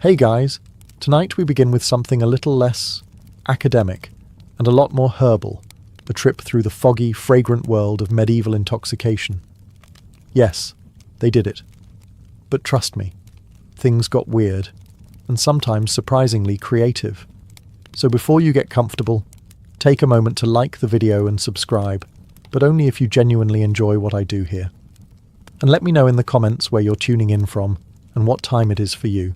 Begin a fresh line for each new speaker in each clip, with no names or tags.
Hey guys, tonight we begin with something a little less academic and a lot more herbal, a trip through the foggy, fragrant world of medieval intoxication. Yes, they did it. But trust me, things got weird, and sometimes surprisingly creative. So before you get comfortable, take a moment to like the video and subscribe, but only if you genuinely enjoy what I do here. And let me know in the comments where you're tuning in from and what time it is for you.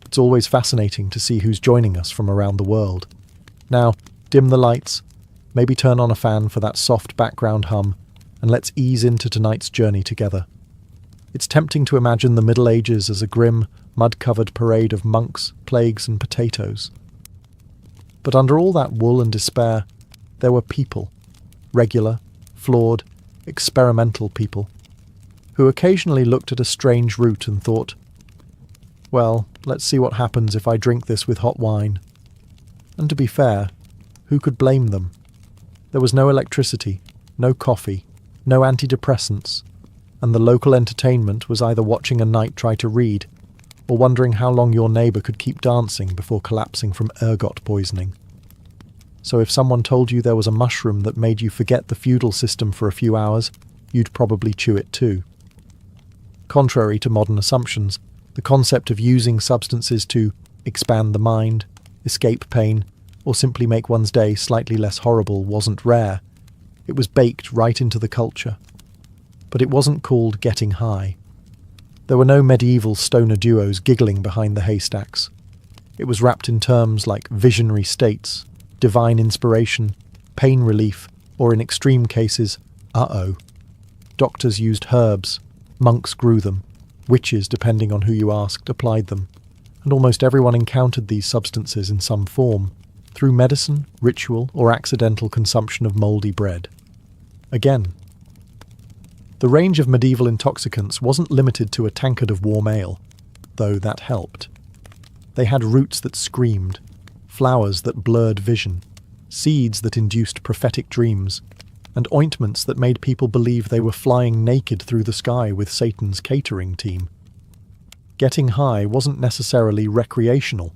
It's always fascinating to see who's joining us from around the world. Now, dim the lights, maybe turn on a fan for that soft background hum, and let's ease into tonight's journey together. It's tempting to imagine the Middle Ages as a grim, mud-covered parade of monks, plagues, and potatoes. But under all that wool and despair, there were people, regular, flawed, experimental people, who occasionally looked at a strange root and thought, well, let's see what happens if I drink this with hot wine. And to be fair, who could blame them? There was no electricity, no coffee, no antidepressants, and the local entertainment was either watching a knight try to read or wondering how long your neighbour could keep dancing before collapsing from ergot poisoning. So if someone told you there was a mushroom that made you forget the feudal system for a few hours, you'd probably chew it too. Contrary to modern assumptions, the concept of using substances to expand the mind, escape pain, or simply make one's day slightly less horrible wasn't rare. It was baked right into the culture. But it wasn't called getting high. There were no medieval stoner duos giggling behind the haystacks. It was wrapped in terms like visionary states, divine inspiration, pain relief, or in extreme cases, uh-oh. Doctors used herbs, monks grew them, witches, depending on who you asked, applied them, and almost everyone encountered these substances in some form, through medicine, ritual, or accidental consumption of mouldy bread. Again, the range of medieval intoxicants wasn't limited to a tankard of warm ale, though that helped. They had roots that screamed, flowers that blurred vision, seeds that induced prophetic dreams, and ointments that made people believe they were flying naked through the sky with Satan's catering team. Getting high wasn't necessarily recreational.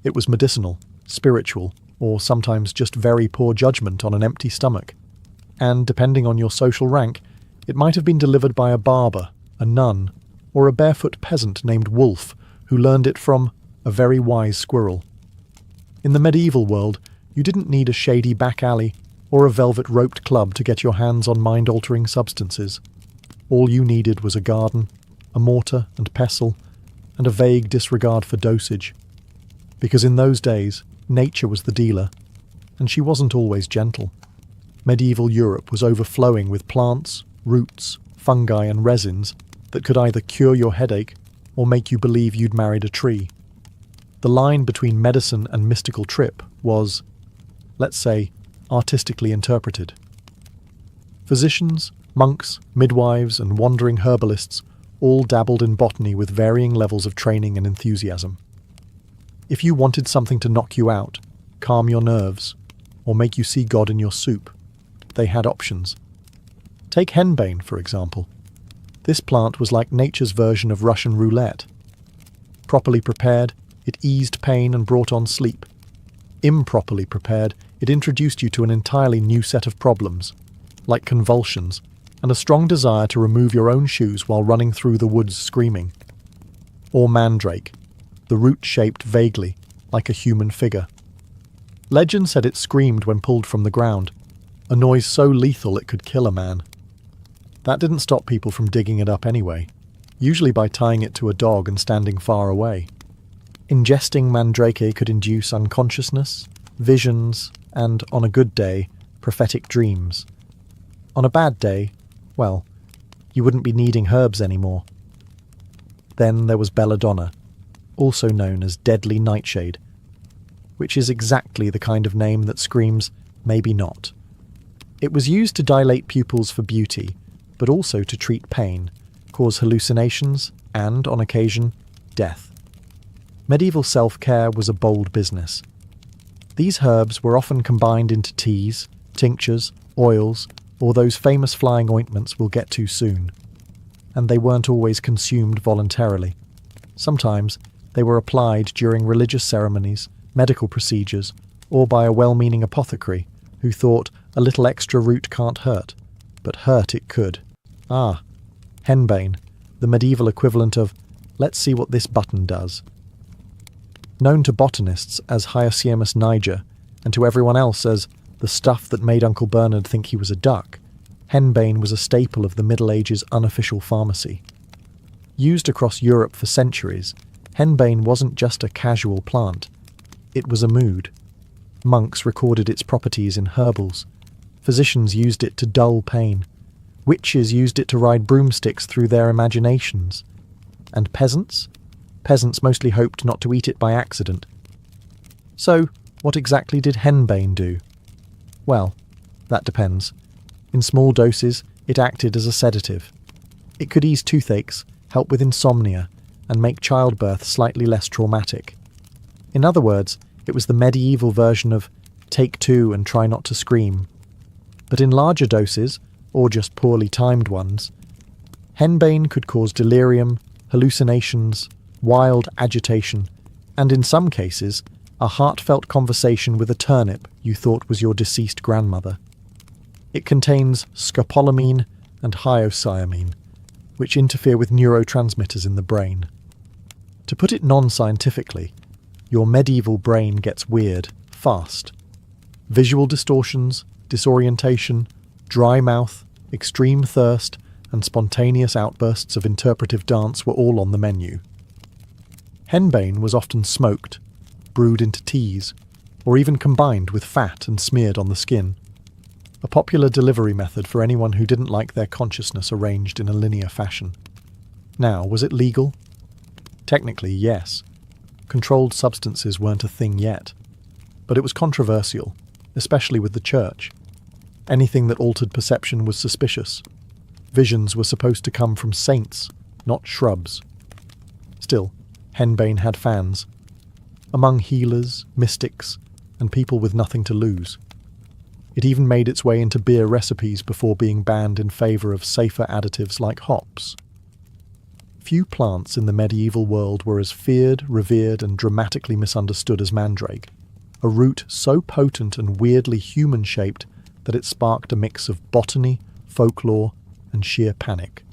It was medicinal, spiritual, or sometimes just very poor judgment on an empty stomach. And depending on your social rank, it might have been delivered by a barber, a nun, or a barefoot peasant named Wolf, who learned it from a very wise squirrel. In the medieval world, you didn't need a shady back alley or a velvet-roped club to get your hands on mind-altering substances. All you needed was a garden, a mortar and pestle, and a vague disregard for dosage. Because in those days, nature was the dealer, and she wasn't always gentle. Medieval Europe was overflowing with plants, roots, fungi and resins that could either cure your headache or make you believe you'd married a tree. The line between medicine and mystical trip was, let's say, artistically interpreted. Physicians, monks, midwives, and wandering herbalists all dabbled in botany with varying levels of training and enthusiasm. If you wanted something to knock you out, calm your nerves, or make you see God in your soup, they had options. Take henbane, for example. This plant was like nature's version of Russian roulette. Properly prepared, it eased pain and brought on sleep. Improperly prepared, it introduced you to an entirely new set of problems, like convulsions, and a strong desire to remove your own shoes while running through the woods screaming. Or mandrake, the root shaped vaguely, like a human figure. Legend said it screamed when pulled from the ground, a noise so lethal it could kill a man. That didn't stop people from digging it up anyway, usually by tying it to a dog and standing far away. Ingesting mandrake could induce unconsciousness, visions, and, on a good day, prophetic dreams. On a bad day, well, you wouldn't be needing herbs anymore. Then there was belladonna, also known as deadly nightshade, which is exactly the kind of name that screams, maybe not. It was used to dilate pupils for beauty, but also to treat pain, cause hallucinations, and, on occasion, death. Medieval self-care was a bold business. These herbs were often combined into teas, tinctures, oils, or those famous flying ointments we'll get to soon. And they weren't always consumed voluntarily. Sometimes They were applied during religious ceremonies, medical procedures, or by a well-meaning apothecary who thought a little extra root can't hurt, but hurt it could. Ah, henbane, the medieval equivalent of, let's see what this button does. Known to botanists as Hyoscyamus niger, and to everyone else as the stuff that made Uncle Bernard think he was a duck, henbane was a staple of the Middle Ages' unofficial pharmacy. Used across Europe for centuries, henbane wasn't just a casual plant, it was a mood. Monks recorded its properties in herbals. Physicians used it to dull pain. Witches used it to ride broomsticks through their imaginations. And peasants? Peasants mostly hoped not to eat it by accident. So, what exactly did henbane do? Well, that depends. In small doses, it acted as a sedative. It could ease toothaches, help with insomnia, and make childbirth slightly less traumatic. In other words, it was the medieval version of take two and try not to scream. But in larger doses, or just poorly timed ones, henbane could cause delirium, hallucinations, wild agitation, and in some cases, a heartfelt conversation with a turnip you thought was your deceased grandmother. It contains scopolamine and hyoscyamine, which interfere with neurotransmitters in the brain. To put it non-scientifically, your medieval brain gets weird, fast. Visual distortions, disorientation, dry mouth, extreme thirst, and spontaneous outbursts of interpretive dance were all on the menu. Henbane was often smoked, brewed into teas, or even combined with fat and smeared on the skin. A popular delivery method for anyone who didn't like their consciousness arranged in a linear fashion. Now, was it legal? Technically, yes. Controlled substances weren't a thing yet. But it was controversial, especially with the church. Anything that altered perception was suspicious. Visions were supposed to come from saints, not shrubs. Still, henbane had fans. Among healers, mystics, and people with nothing to lose. It even made its way into beer recipes before being banned in favour of safer additives like hops. Few plants in the medieval world were as feared, revered, and dramatically misunderstood as mandrake, a root so potent and weirdly human-shaped that it sparked a mix of botany, folklore, and sheer panic.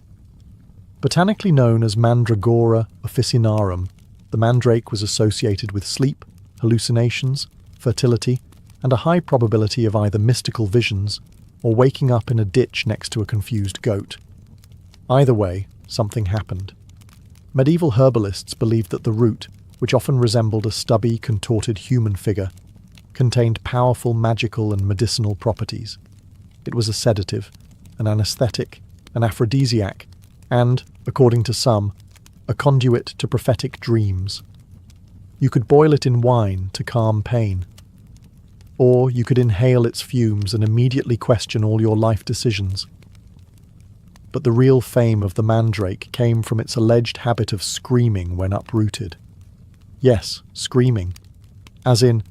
Botanically known as Mandragora officinarum, the mandrake was associated with sleep, hallucinations, fertility, and a high probability of either mystical visions or waking up in a ditch next to a confused goat. Either way, something happened. Medieval herbalists believed that the root, which often resembled a stubby, contorted human figure, contained powerful magical and medicinal properties. It was a sedative, an anesthetic, an aphrodisiac, and, according to some, a conduit to prophetic dreams. You could boil it in wine to calm pain, or you could inhale its fumes and immediately question all your life decisions. But the real fame of the mandrake came from its alleged habit of screaming when uprooted. Yes, screaming. As in,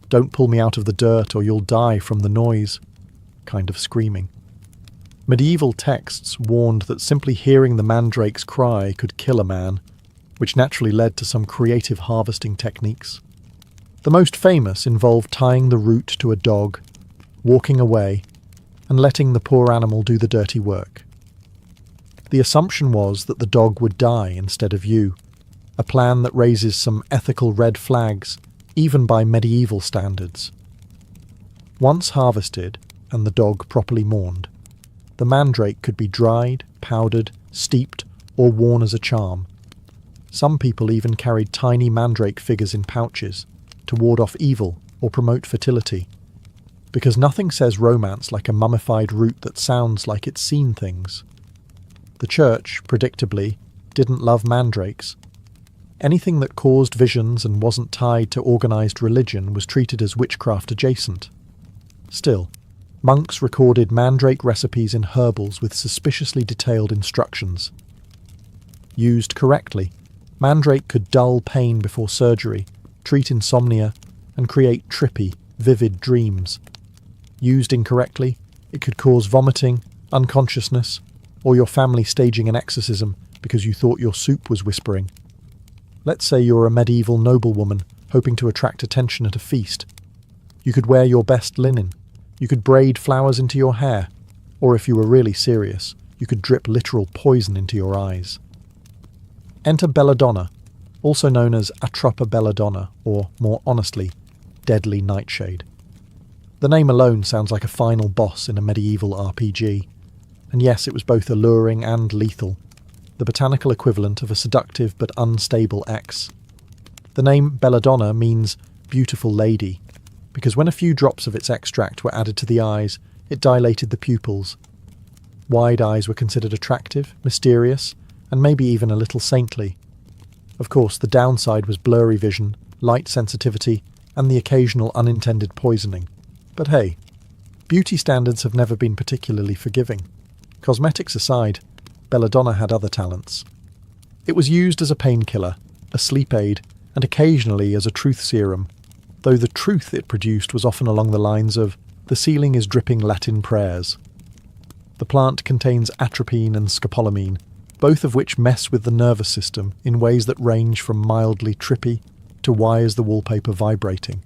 don't pull me out of the dirt or you'll die from the noise kind of screaming. Medieval texts warned that simply hearing the mandrake's cry could kill a man, which naturally led to some creative harvesting techniques. The most famous involved tying the root to a dog, walking away, and letting the poor animal do the dirty work. The assumption was that the dog would die instead of you, a plan that raises some ethical red flags, even by medieval standards. Once harvested, and the dog properly mourned, the mandrake could be dried, powdered, steeped, or worn as a charm. Some people even carried tiny mandrake figures in pouches to ward off evil or promote fertility, because nothing says romance like a mummified root that sounds like it's seen things. The church, predictably, didn't love mandrakes. Anything that caused visions and wasn't tied to organised religion was treated as witchcraft adjacent. Still, monks recorded mandrake recipes in herbals with suspiciously detailed instructions. Used correctly, mandrake could dull pain before surgery, treat insomnia, and create trippy, vivid dreams. Used incorrectly, it could cause vomiting, unconsciousness, or your family staging an exorcism because you thought your soup was whispering. Let's say you're a medieval noblewoman hoping to attract attention at a feast. You could wear your best linen. You could braid flowers into your hair. Or if you were really serious, you could drip literal poison into your eyes. Enter Belladonna, also known as Atropa Belladonna, or more honestly, Deadly Nightshade. The name alone sounds like a final boss in a medieval RPG. And yes, it was both alluring and lethal, the botanical equivalent of a seductive but unstable ex. The name Belladonna means beautiful lady, because when a few drops of its extract were added to the eyes, it dilated the pupils. Wide eyes were considered attractive, mysterious, and maybe even a little saintly. Of course, the downside was blurry vision, light sensitivity, and the occasional unintended poisoning. But hey, beauty standards have never been particularly forgiving. Cosmetics aside, Belladonna had other talents. It was used as a painkiller, a sleep aid, and occasionally as a truth serum, though the truth it produced was often along the lines of, "The ceiling is dripping Latin prayers." The plant contains atropine and scopolamine, both of which mess with the nervous system in ways that range from mildly trippy to why is the wallpaper vibrating.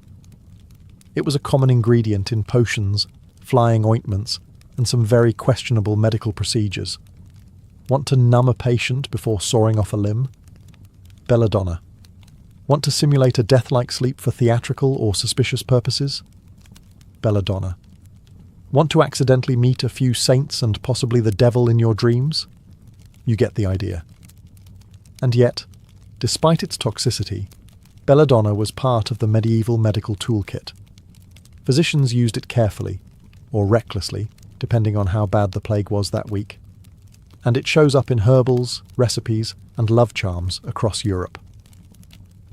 It was a common ingredient in potions, flying ointments, and some very questionable medical procedures. Want to numb a patient before sawing off a limb? Belladonna. Want to simulate a death-like sleep for theatrical or suspicious purposes? Belladonna. Want to accidentally meet a few saints and possibly the devil in your dreams? You get the idea. And yet, despite its toxicity, Belladonna was part of the medieval medical toolkit. Physicians used it carefully, or recklessly, depending on how bad the plague was that week. And it shows up in herbals, recipes, and love charms across Europe.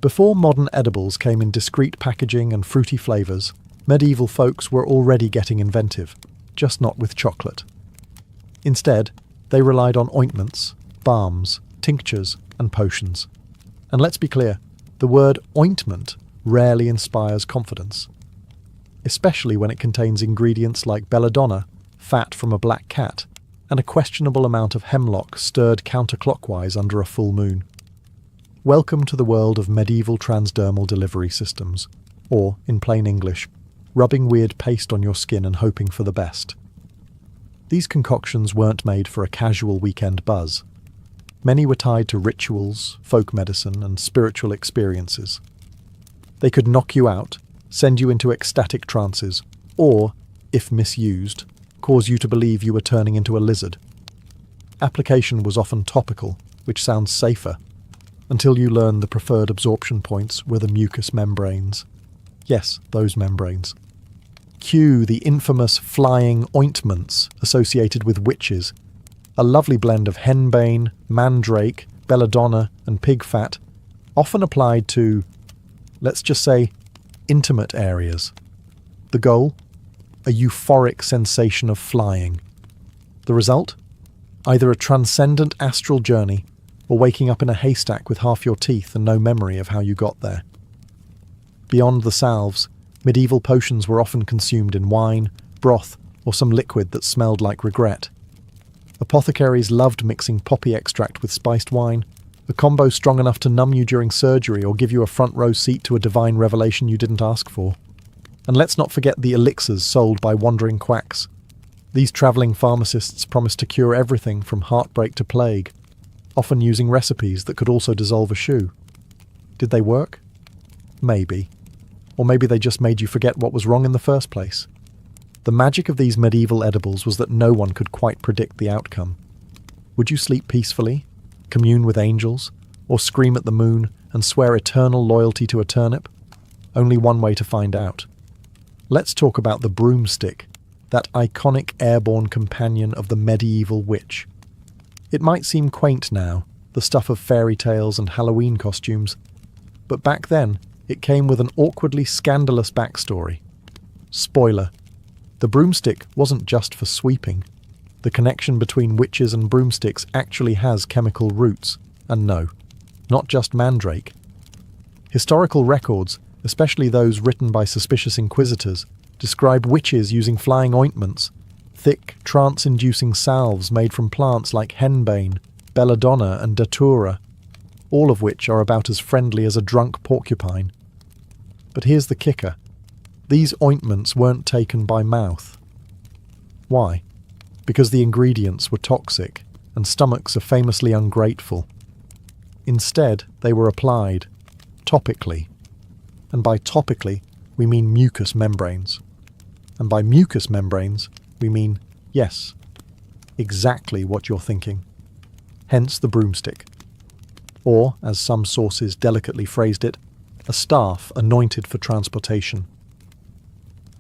Before modern edibles came in discreet packaging and fruity flavours, medieval folks were already getting inventive, just not with chocolate. Instead, they relied on ointments, balms, tinctures, and potions. And let's be clear, the word ointment rarely inspires confidence, especially when it contains ingredients like belladonna, fat from a black cat, and a questionable amount of hemlock stirred counterclockwise under a full moon. Welcome to the world of medieval transdermal delivery systems, or, in plain English, rubbing weird paste on your skin and hoping for the best. These concoctions weren't made for a casual weekend buzz. Many were tied to rituals, folk medicine, and spiritual experiences. They could knock you out, send you into ecstatic trances, or, if misused, cause you to believe you were turning into a lizard. Application was often topical, which sounds safer, until you learn the preferred absorption points were the mucous membranes. Yes, those membranes. Cue the infamous flying ointments associated with witches, a lovely blend of henbane, mandrake, belladonna, and pig fat, often applied to, let's just say, intimate areas. The goal? A euphoric sensation of flying. The result? Either a transcendent astral journey, or waking up in a haystack with half your teeth and no memory of how you got there. Beyond the salves, medieval potions were often consumed in wine, broth, or some liquid that smelled like regret. Apothecaries loved mixing poppy extract with spiced wine, a combo strong enough to numb you during surgery or give you a front row seat to a divine revelation you didn't ask for. And let's not forget the elixirs sold by wandering quacks. These travelling pharmacists promised to cure everything from heartbreak to plague, often using recipes that could also dissolve a shoe. Did they work? Maybe. Or maybe they just made you forget what was wrong in the first place. The magic of these medieval edibles was that no one could quite predict the outcome. Would you sleep peacefully, commune with angels, or scream at the moon and swear eternal loyalty to a turnip? Only one way to find out. Let's talk about the broomstick, that iconic airborne companion of the medieval witch. It might seem quaint now, the stuff of fairy tales and Halloween costumes, but back then it came with an awkwardly scandalous backstory. Spoiler: the broomstick wasn't just for sweeping. The connection between witches and broomsticks actually has chemical roots, and no, not just mandrake. Historical records, especially those written by suspicious inquisitors, describe witches using flying ointments, thick, trance-inducing salves made from plants like henbane, belladonna, and datura. all of which are about as friendly as a drunk porcupine. But here's the kicker. These ointments weren't taken by mouth. Why? Because the ingredients were toxic, and stomachs are famously ungrateful. Instead, they were applied topically. And by topically, we mean mucous membranes. And by mucous membranes, we mean, yes, exactly what you're thinking. Hence the broomstick. Or, as some sources delicately phrased it, a staff anointed for transportation.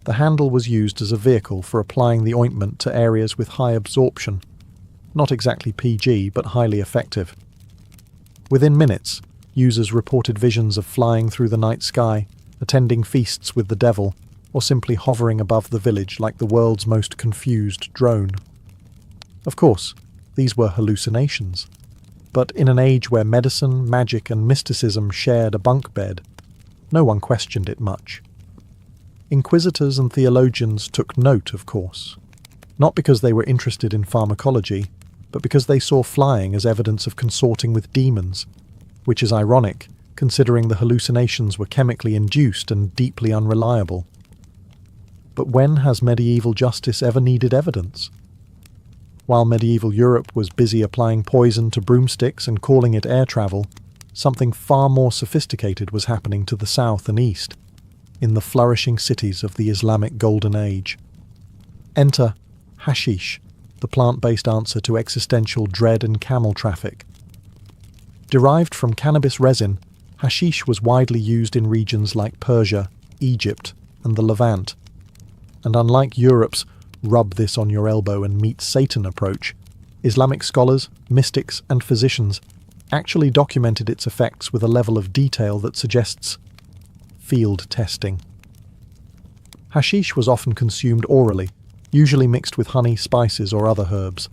The handle was used as a vehicle for applying the ointment to areas with high absorption. Not exactly PG, but highly effective. Within minutes, users reported visions of flying through the night sky, attending feasts with the devil, or simply hovering above the village like the world's most confused drone. Of course, these were hallucinations. But in an age where medicine, magic, and mysticism shared a bunk bed, no one questioned it much. Inquisitors and theologians took note, of course, not because they were interested in pharmacology, but because they saw flying as evidence of consorting with demons, which is ironic, considering the hallucinations were chemically induced and deeply unreliable. But when has medieval justice ever needed evidence? While medieval Europe was busy applying poison to broomsticks and calling it air travel, something far more sophisticated was happening to the south and east, in the flourishing cities of the Islamic Golden Age. Enter hashish, the plant-based answer to existential dread and camel traffic. Derived from cannabis resin, hashish was widely used in regions like Persia, Egypt, and the Levant. And unlike Europe's rub this on your elbow and meet Satan approach, Islamic scholars, mystics, and physicians actually documented its effects with a level of detail that suggests field testing. Hashish was often consumed orally, usually mixed with honey, spices, or other herbs,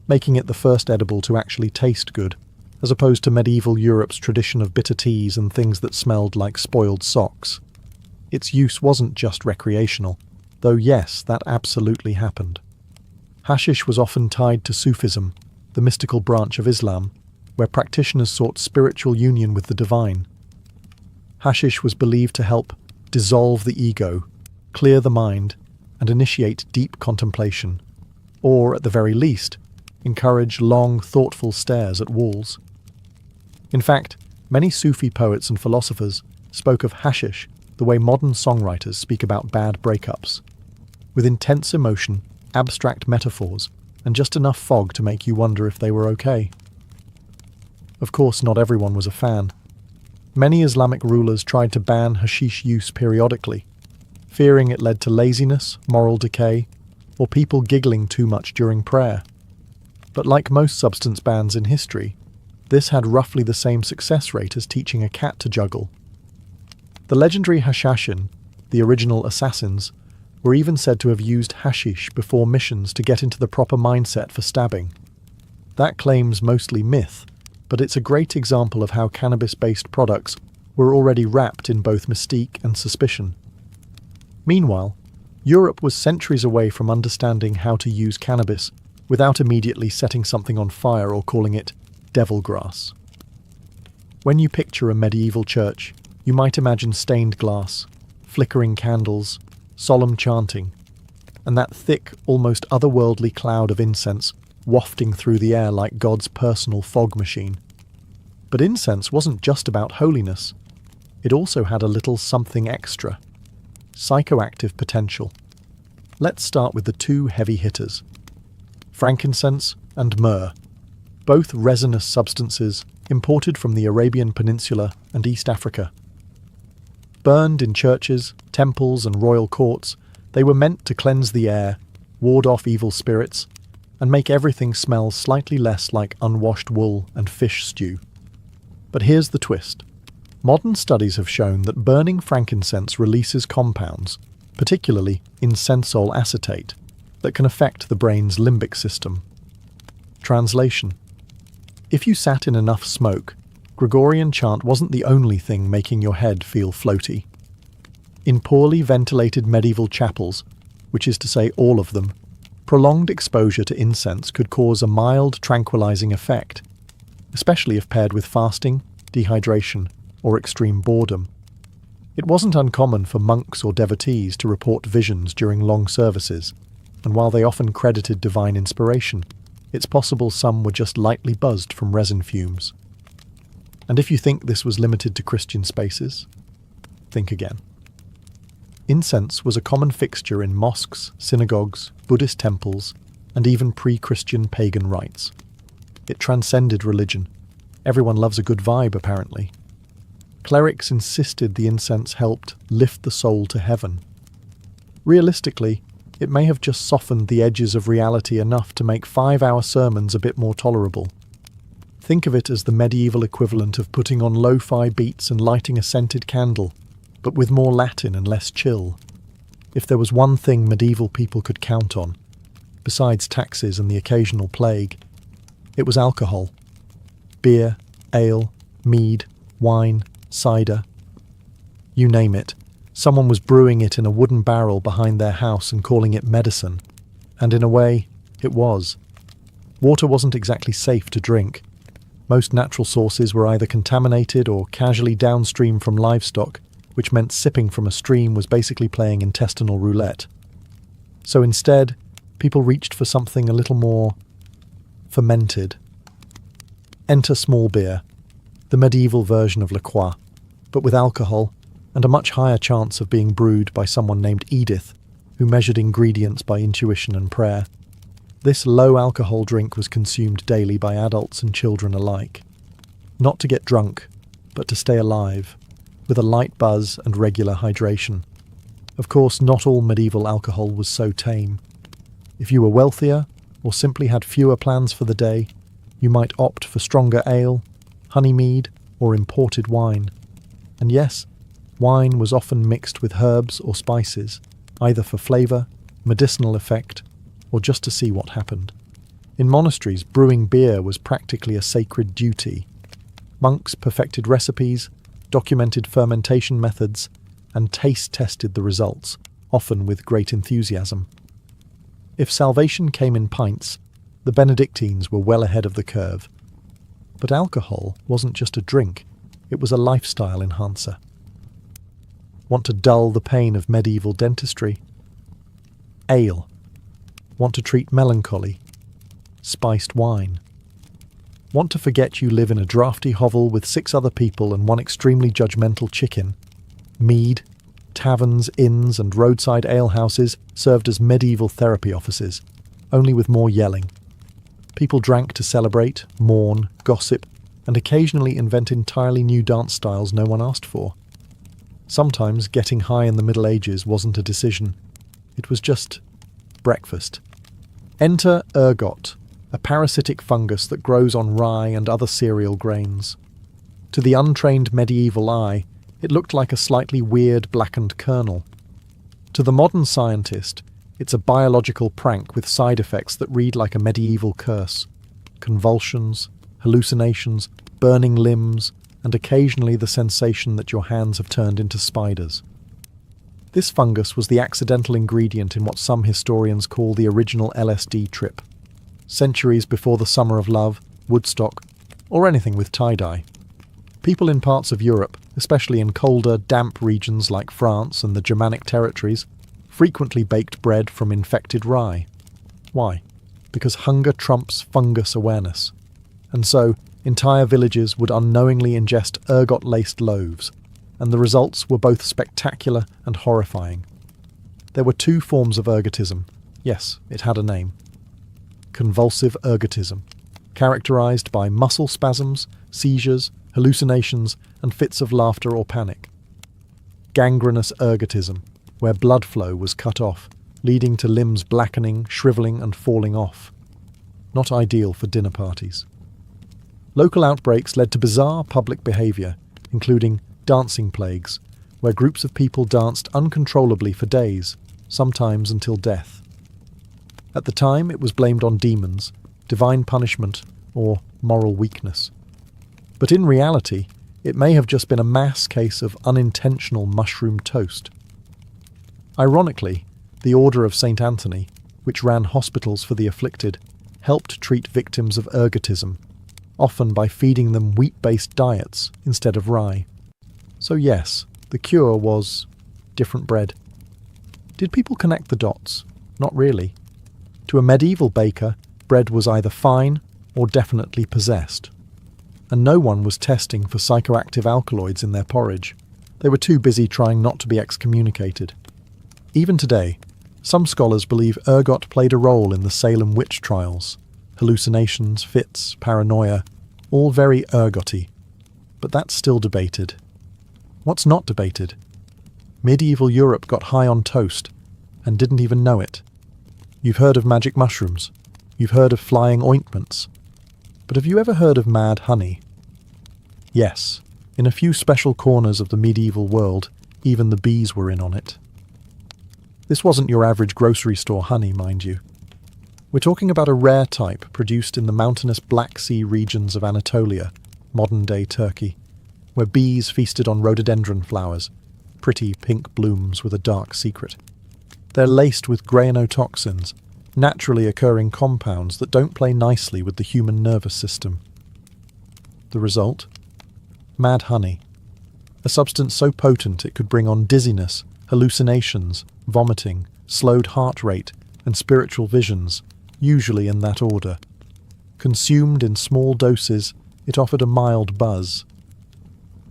making it the first edible to actually taste good, as opposed to medieval Europe's tradition of bitter teas and things that smelled like spoiled socks. Its use wasn't just recreational, though yes, that absolutely happened. Hashish was often tied to Sufism, the mystical branch of Islam, where practitioners sought spiritual union with the divine. Hashish was believed to help dissolve the ego, clear the mind, and initiate deep contemplation, or, at the very least, encourage long, thoughtful stares at walls. In fact, many Sufi poets and philosophers spoke of hashish the way modern songwriters speak about bad breakups, with intense emotion, abstract metaphors, and just enough fog to make you wonder if they were okay. Of course, not everyone was a fan. Many Islamic rulers tried to ban hashish use periodically, fearing it led to laziness, moral decay, or people giggling too much during prayer. But like most substance bans in history, this had roughly the same success rate as teaching a cat to juggle. The legendary Hashashin, the original assassins, were even said to have used hashish before missions to get into the proper mindset for stabbing. That claim's mostly myth, but it's a great example of how cannabis-based products were already wrapped in both mystique and suspicion. Meanwhile, Europe was centuries away from understanding how to use cannabis without immediately setting something on fire or calling it devil grass. When you picture a medieval church, you might imagine stained glass, flickering candles, solemn chanting, and that thick, almost otherworldly cloud of incense wafting through the air like God's personal fog machine. But incense wasn't just about holiness. It also had a little something extra. Psychoactive potential. Let's start with the two heavy hitters. Frankincense and myrrh, both resinous substances imported from the Arabian Peninsula and East Africa. Burned in churches, temples, and royal courts, they were meant to cleanse the air, ward off evil spirits, and make everything smell slightly less like unwashed wool and fish stew. But here's the twist. Modern studies have shown that burning frankincense releases compounds, particularly incensol acetate, that can affect the brain's limbic system. Translation: if you sat in enough smoke, Gregorian chant wasn't the only thing making your head feel floaty. In poorly ventilated medieval chapels, which is to say all of them, prolonged exposure to incense could cause a mild tranquilizing effect, especially if paired with fasting, dehydration, or extreme boredom. It wasn't uncommon for monks or devotees to report visions during long services, and while they often credited divine inspiration, it's possible some were just lightly buzzed from resin fumes. And if you think this was limited to Christian spaces, think again. Incense was a common fixture in mosques, synagogues, Buddhist temples, and even pre-Christian pagan rites. It transcended religion. Everyone loves a good vibe, apparently. Clerics insisted the incense helped lift the soul to heaven. Realistically, it may have just softened the edges of reality enough to make 5-hour sermons a bit more tolerable. Think of it as the medieval equivalent of putting on lo-fi beats and lighting a scented candle, but with more Latin and less chill. If there was one thing medieval people could count on, besides taxes and the occasional plague, it was alcohol. Beer, ale, mead, wine, cider. You name it, someone was brewing it in a wooden barrel behind their house and calling it medicine. And in a way, it was. Water wasn't exactly safe to drink. Most natural sources were either contaminated or casually downstream from livestock, which meant sipping from a stream was basically playing intestinal roulette. So instead, people reached for something a little more fermented. Enter small beer, the medieval version of La Croix, but with alcohol and a much higher chance of being brewed by someone named Edith, who measured ingredients by intuition and prayer. This low-alcohol drink was consumed daily by adults and children alike. Not to get drunk, but to stay alive, with a light buzz and regular hydration. Of course, not all medieval alcohol was so tame. If you were wealthier, or simply had fewer plans for the day, you might opt for stronger ale, honey mead, or imported wine. And yes, wine was often mixed with herbs or spices, either for flavour, medicinal effect, or just to see what happened. In monasteries, brewing beer was practically a sacred duty. Monks perfected recipes, documented fermentation methods, and taste-tested the results, often with great enthusiasm. If salvation came in pints, the Benedictines were well ahead of the curve. But alcohol wasn't just a drink, it was a lifestyle enhancer. Want to dull the pain of medieval dentistry? Ale. Want to treat melancholy? Spiced wine. Want to forget you live in a drafty hovel with 6 other people and one extremely judgmental chicken? Mead. Taverns, inns, and roadside alehouses served as medieval therapy offices, only with more yelling. People drank to celebrate, mourn, gossip, and occasionally invent entirely new dance styles no one asked for. Sometimes getting high in the Middle Ages wasn't a decision. It was just breakfast. Enter ergot, a parasitic fungus that grows on rye and other cereal grains. To the untrained medieval eye, it looked like a slightly weird blackened kernel. To the modern scientist, it's a biological prank with side effects that read like a medieval curse. Convulsions, hallucinations, burning limbs, and occasionally the sensation that your hands have turned into spiders. This fungus was the accidental ingredient in what some historians call the original LSD trip, centuries before the Summer of Love, Woodstock, or anything with tie-dye. People in parts of Europe, especially in colder, damp regions like France and the Germanic territories, frequently baked bread from infected rye. Why? Because hunger trumps fungus awareness. And so, entire villages would unknowingly ingest ergot-laced loaves, and the results were both spectacular and horrifying. There were 2 forms of ergotism. Yes, it had a name. Convulsive ergotism, characterized by muscle spasms, seizures, hallucinations, and fits of laughter or panic. Gangrenous ergotism, where blood flow was cut off, leading to limbs blackening, shriveling, and falling off. Not ideal for dinner parties. Local outbreaks led to bizarre public behaviour, including dancing plagues, where groups of people danced uncontrollably for days, sometimes until death. At the time, it was blamed on demons, divine punishment, or moral weakness. But in reality, it may have just been a mass case of unintentional mushroom toast. Ironically, the Order of St. Anthony, which ran hospitals for the afflicted, helped treat victims of ergotism. often by feeding them wheat-based diets instead of rye. So yes, the cure was different bread. Did people connect the dots? Not really. To a medieval baker, bread was either fine or definitely possessed. And no one was testing for psychoactive alkaloids in their porridge. They were too busy trying not to be excommunicated. Even today, some scholars believe ergot played a role in the Salem witch trials. Hallucinations, fits, paranoia, all very ergot-y. But that's still debated. What's not debated? Medieval Europe got high on toast and didn't even know it. You've heard of magic mushrooms. You've heard of flying ointments. But have you ever heard of mad honey? Yes, in a few special corners of the medieval world, even the bees were in on it. This wasn't your average grocery store honey, mind you. We're talking about a rare type produced in the mountainous Black Sea regions of Anatolia, modern-day Turkey, where bees feasted on rhododendron flowers, pretty pink blooms with a dark secret. They're laced with grainotoxins, naturally occurring compounds that don't play nicely with the human nervous system. The result? Mad honey. A substance so potent it could bring on dizziness, hallucinations, vomiting, slowed heart rate, and spiritual visions, usually in that order. Consumed in small doses, it offered a mild buzz.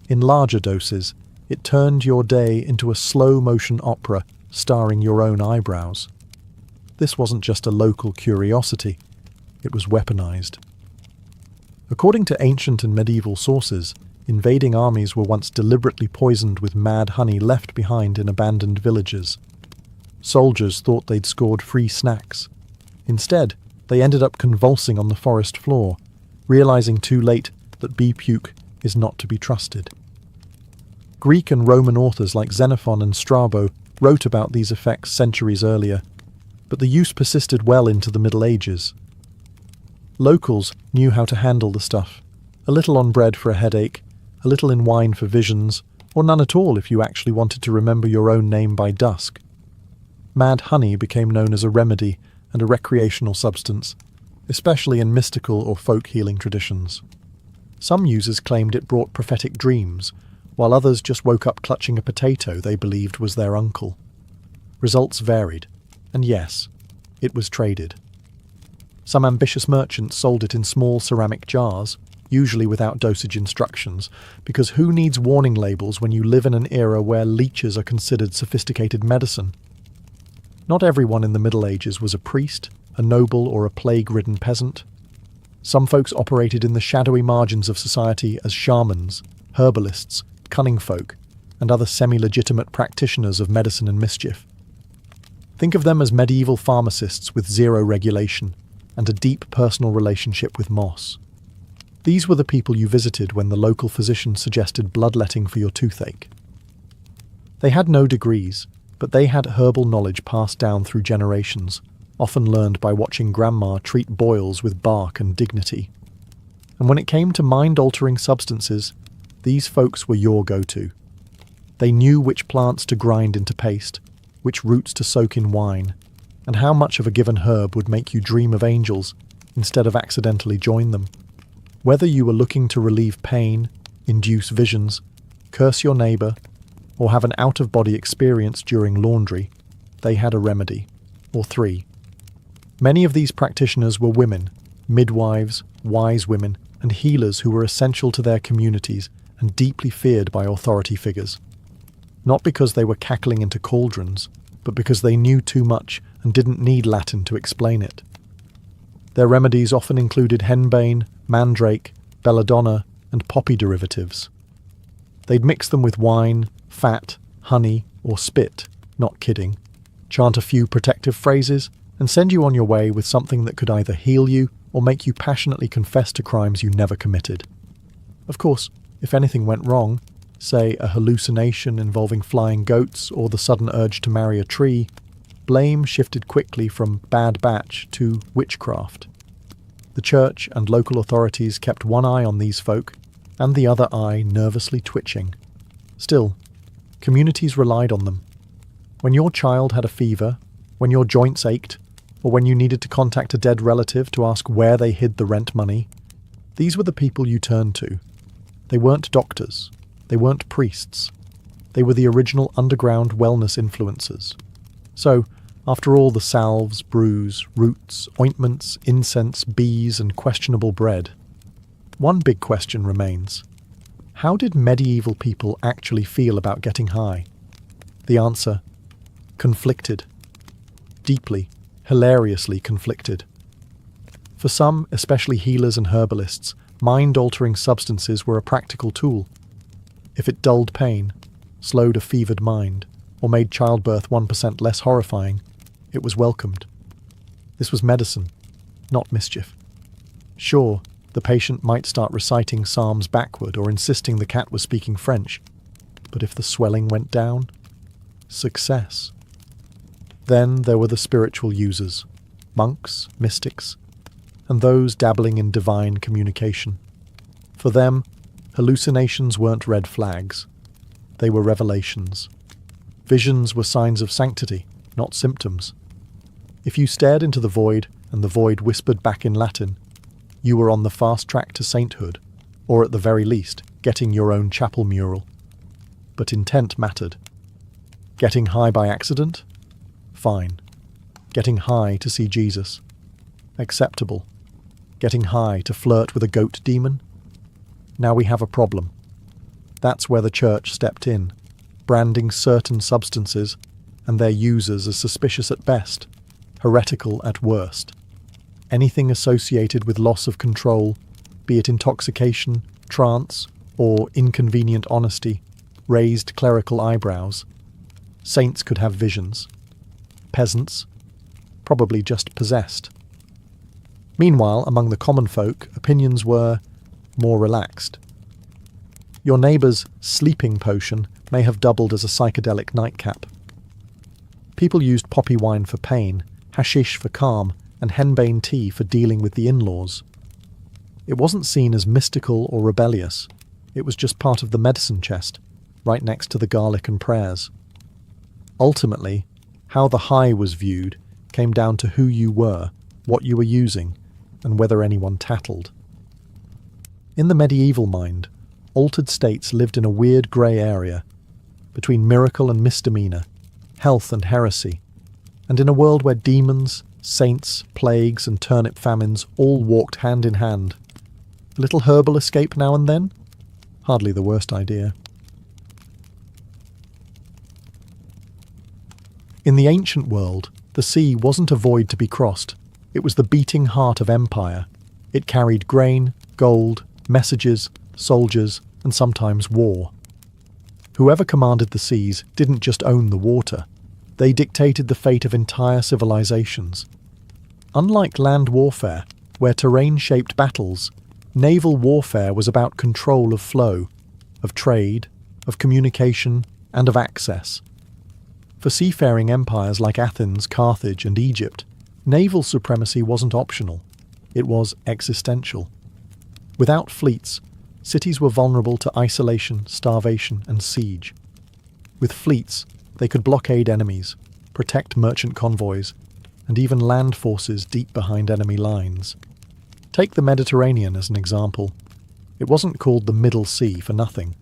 In larger doses, it turned your day into a slow-motion opera starring your own eyebrows. This wasn't just a local curiosity, it was weaponized. According to ancient and medieval sources, invading armies were once deliberately poisoned with mad honey left behind in abandoned villages. Soldiers thought they'd scored free snacks. Instead, they ended up convulsing on the forest floor, realizing too late that bee puke is not to be trusted. Greek and Roman authors like Xenophon and Strabo wrote about these effects centuries earlier, but the use persisted well into the Middle Ages. Locals knew how to handle the stuff. A little on bread for a headache, a little in wine for visions, or none at all if you actually wanted to remember your own name by dusk. Mad honey became known as a remedy and a recreational substance, especially in mystical or folk healing traditions. Some users claimed it brought prophetic dreams, while others just woke up clutching a potato they believed was their uncle. Results varied, and yes, it was traded. Some ambitious merchants sold it in small ceramic jars, usually without dosage instructions, because who needs warning labels when you live in an era where leeches are considered sophisticated medicine? Not everyone in the Middle Ages was a priest, a noble, or a plague-ridden peasant. Some folks operated in the shadowy margins of society as shamans, herbalists, cunning folk, and other semi-legitimate practitioners of medicine and mischief. Think of them as medieval pharmacists with zero regulation and a deep personal relationship with moss. These were the people you visited when the local physician suggested bloodletting for your toothache. They had no degrees, but they had herbal knowledge passed down through generations, often learned by watching grandma treat boils with bark and dignity. And when it came to mind-altering substances, these folks were your go-to. They knew which plants to grind into paste, which roots to soak in wine, and how much of a given herb would make you dream of angels instead of accidentally join them. Whether you were looking to relieve pain, induce visions, curse your neighbour, or have an out-of-body experience during laundry, they had a remedy, or three. Many of these practitioners were women, midwives, wise women, and healers who were essential to their communities and deeply feared by authority figures. Not because they were cackling into cauldrons, but because they knew too much and didn't need Latin to explain it. Their remedies often included henbane, mandrake, belladonna, and poppy derivatives. They'd mix them with wine, fat, honey, or spit, not kidding, chant a few protective phrases, and send you on your way with something that could either heal you or make you passionately confess to crimes you never committed. Of course, if anything went wrong, say a hallucination involving flying goats or the sudden urge to marry a tree, blame shifted quickly from bad batch to witchcraft. The church and local authorities kept one eye on these folk, and the other eye nervously twitching. Still, communities relied on them. When your child had a fever, when your joints ached, or when you needed to contact a dead relative to ask where they hid the rent money, These were the people you turned to. They weren't doctors. They weren't priests. They were the original underground wellness influencers. So, after all the salves, brews, roots, ointments, incense, bees, and questionable bread, one big question remains. How did medieval people actually feel about getting high? The answer: conflicted. Deeply, hilariously conflicted. For some, especially healers and herbalists, mind-altering substances were a practical tool. If it dulled pain, slowed a fevered mind, or made childbirth 1% less horrifying, it was welcomed. This was medicine, not mischief. Sure, the patient might start reciting psalms backward or insisting the cat was speaking French, but if the swelling went down, success. Then there were the spiritual users, monks, mystics, and those dabbling in divine communication. For them, hallucinations weren't red flags. They were revelations. Visions were signs of sanctity, not symptoms. If you stared into the void and the void whispered back in Latin, you were on the fast track to sainthood, or at the very least, getting your own chapel mural. But intent mattered. Getting high by accident? Fine. Getting high to see Jesus? Acceptable. Getting high to flirt with a goat demon? Now we have a problem. That's where the church stepped in, branding certain substances and their users as suspicious at best, heretical at worst. Anything associated with loss of control, be it intoxication, trance, or inconvenient honesty, raised clerical eyebrows. Saints could have visions. Peasants, probably just possessed. Meanwhile, among the common folk, opinions were more relaxed. Your neighbour's sleeping potion may have doubled as a psychedelic nightcap. People used poppy wine for pain, hashish for calm, and henbane tea for dealing with the in-laws. It wasn't seen as mystical or rebellious. It was just part of the medicine chest, right next to the garlic and prayers. Ultimately, how the high was viewed came down to who you were, what you were using, and whether anyone tattled. In the medieval mind, altered states lived in a weird grey area, between miracle and misdemeanour, health and heresy, and in a world where demons, saints, plagues, and turnip famines all walked hand in hand. A little herbal escape now and then? Hardly the worst idea. In the ancient world, the sea wasn't a void to be crossed. It was the beating heart of empire. It carried grain, gold, messages, soldiers, and sometimes war. Whoever commanded the seas didn't just own the water. They dictated the fate of entire civilizations. Unlike land warfare, where terrain shaped battles, naval warfare was about control of flow, of trade, of communication, and of access. For seafaring empires like Athens, Carthage, and Egypt, naval supremacy wasn't optional. It was existential. Without fleets, cities were vulnerable to isolation, starvation, and siege. With fleets, they could blockade enemies, protect merchant convoys, and even land forces deep behind enemy lines. Take the Mediterranean as an example. It wasn't called the Middle Sea for nothing.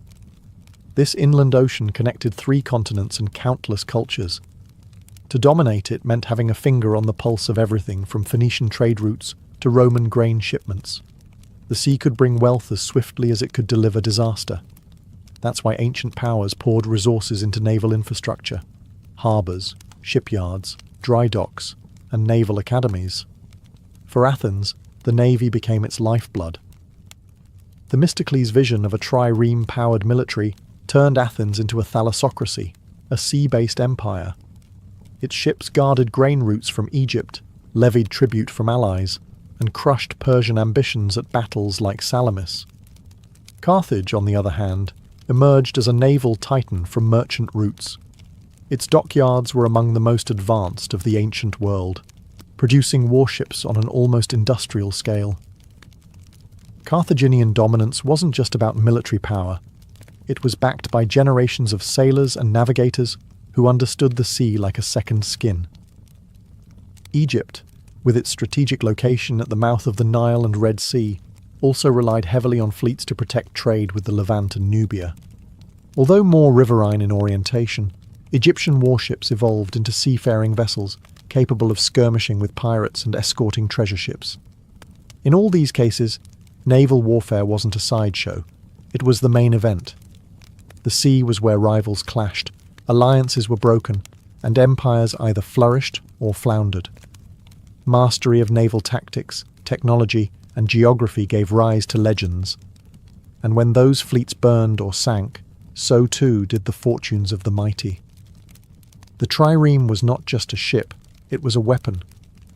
This inland ocean connected 3 continents and countless cultures. To dominate it meant having a finger on the pulse of everything from Phoenician trade routes to Roman grain shipments. The sea could bring wealth as swiftly as it could deliver disaster. That's why ancient powers poured resources into naval infrastructure, harbours, shipyards, dry docks, and naval academies. For Athens, the navy became its lifeblood. Themistocles' vision of a trireme-powered military turned Athens into a thalassocracy, a sea-based empire. Its ships guarded grain routes from Egypt, levied tribute from allies, and crushed Persian ambitions at battles like Salamis. Carthage, on the other hand, emerged as a naval titan from merchant routes. Its dockyards were among the most advanced of the ancient world, producing warships on an almost industrial scale. Carthaginian dominance wasn't just about military power. It was backed by generations of sailors and navigators who understood the sea like a second skin. Egypt, with its strategic location at the mouth of the Nile and Red Sea, also relied heavily on fleets to protect trade with the Levant and Nubia. Although more riverine in orientation, Egyptian warships evolved into seafaring vessels capable of skirmishing with pirates and escorting treasure ships. In all these cases, naval warfare wasn't a sideshow, it was the main event. The sea was where rivals clashed, alliances were broken, and empires either flourished or floundered. Mastery of naval tactics, technology, and geography gave rise to legends. And when those fleets burned or sank, so too did the fortunes of the mighty. The trireme was not just a ship, it was a weapon.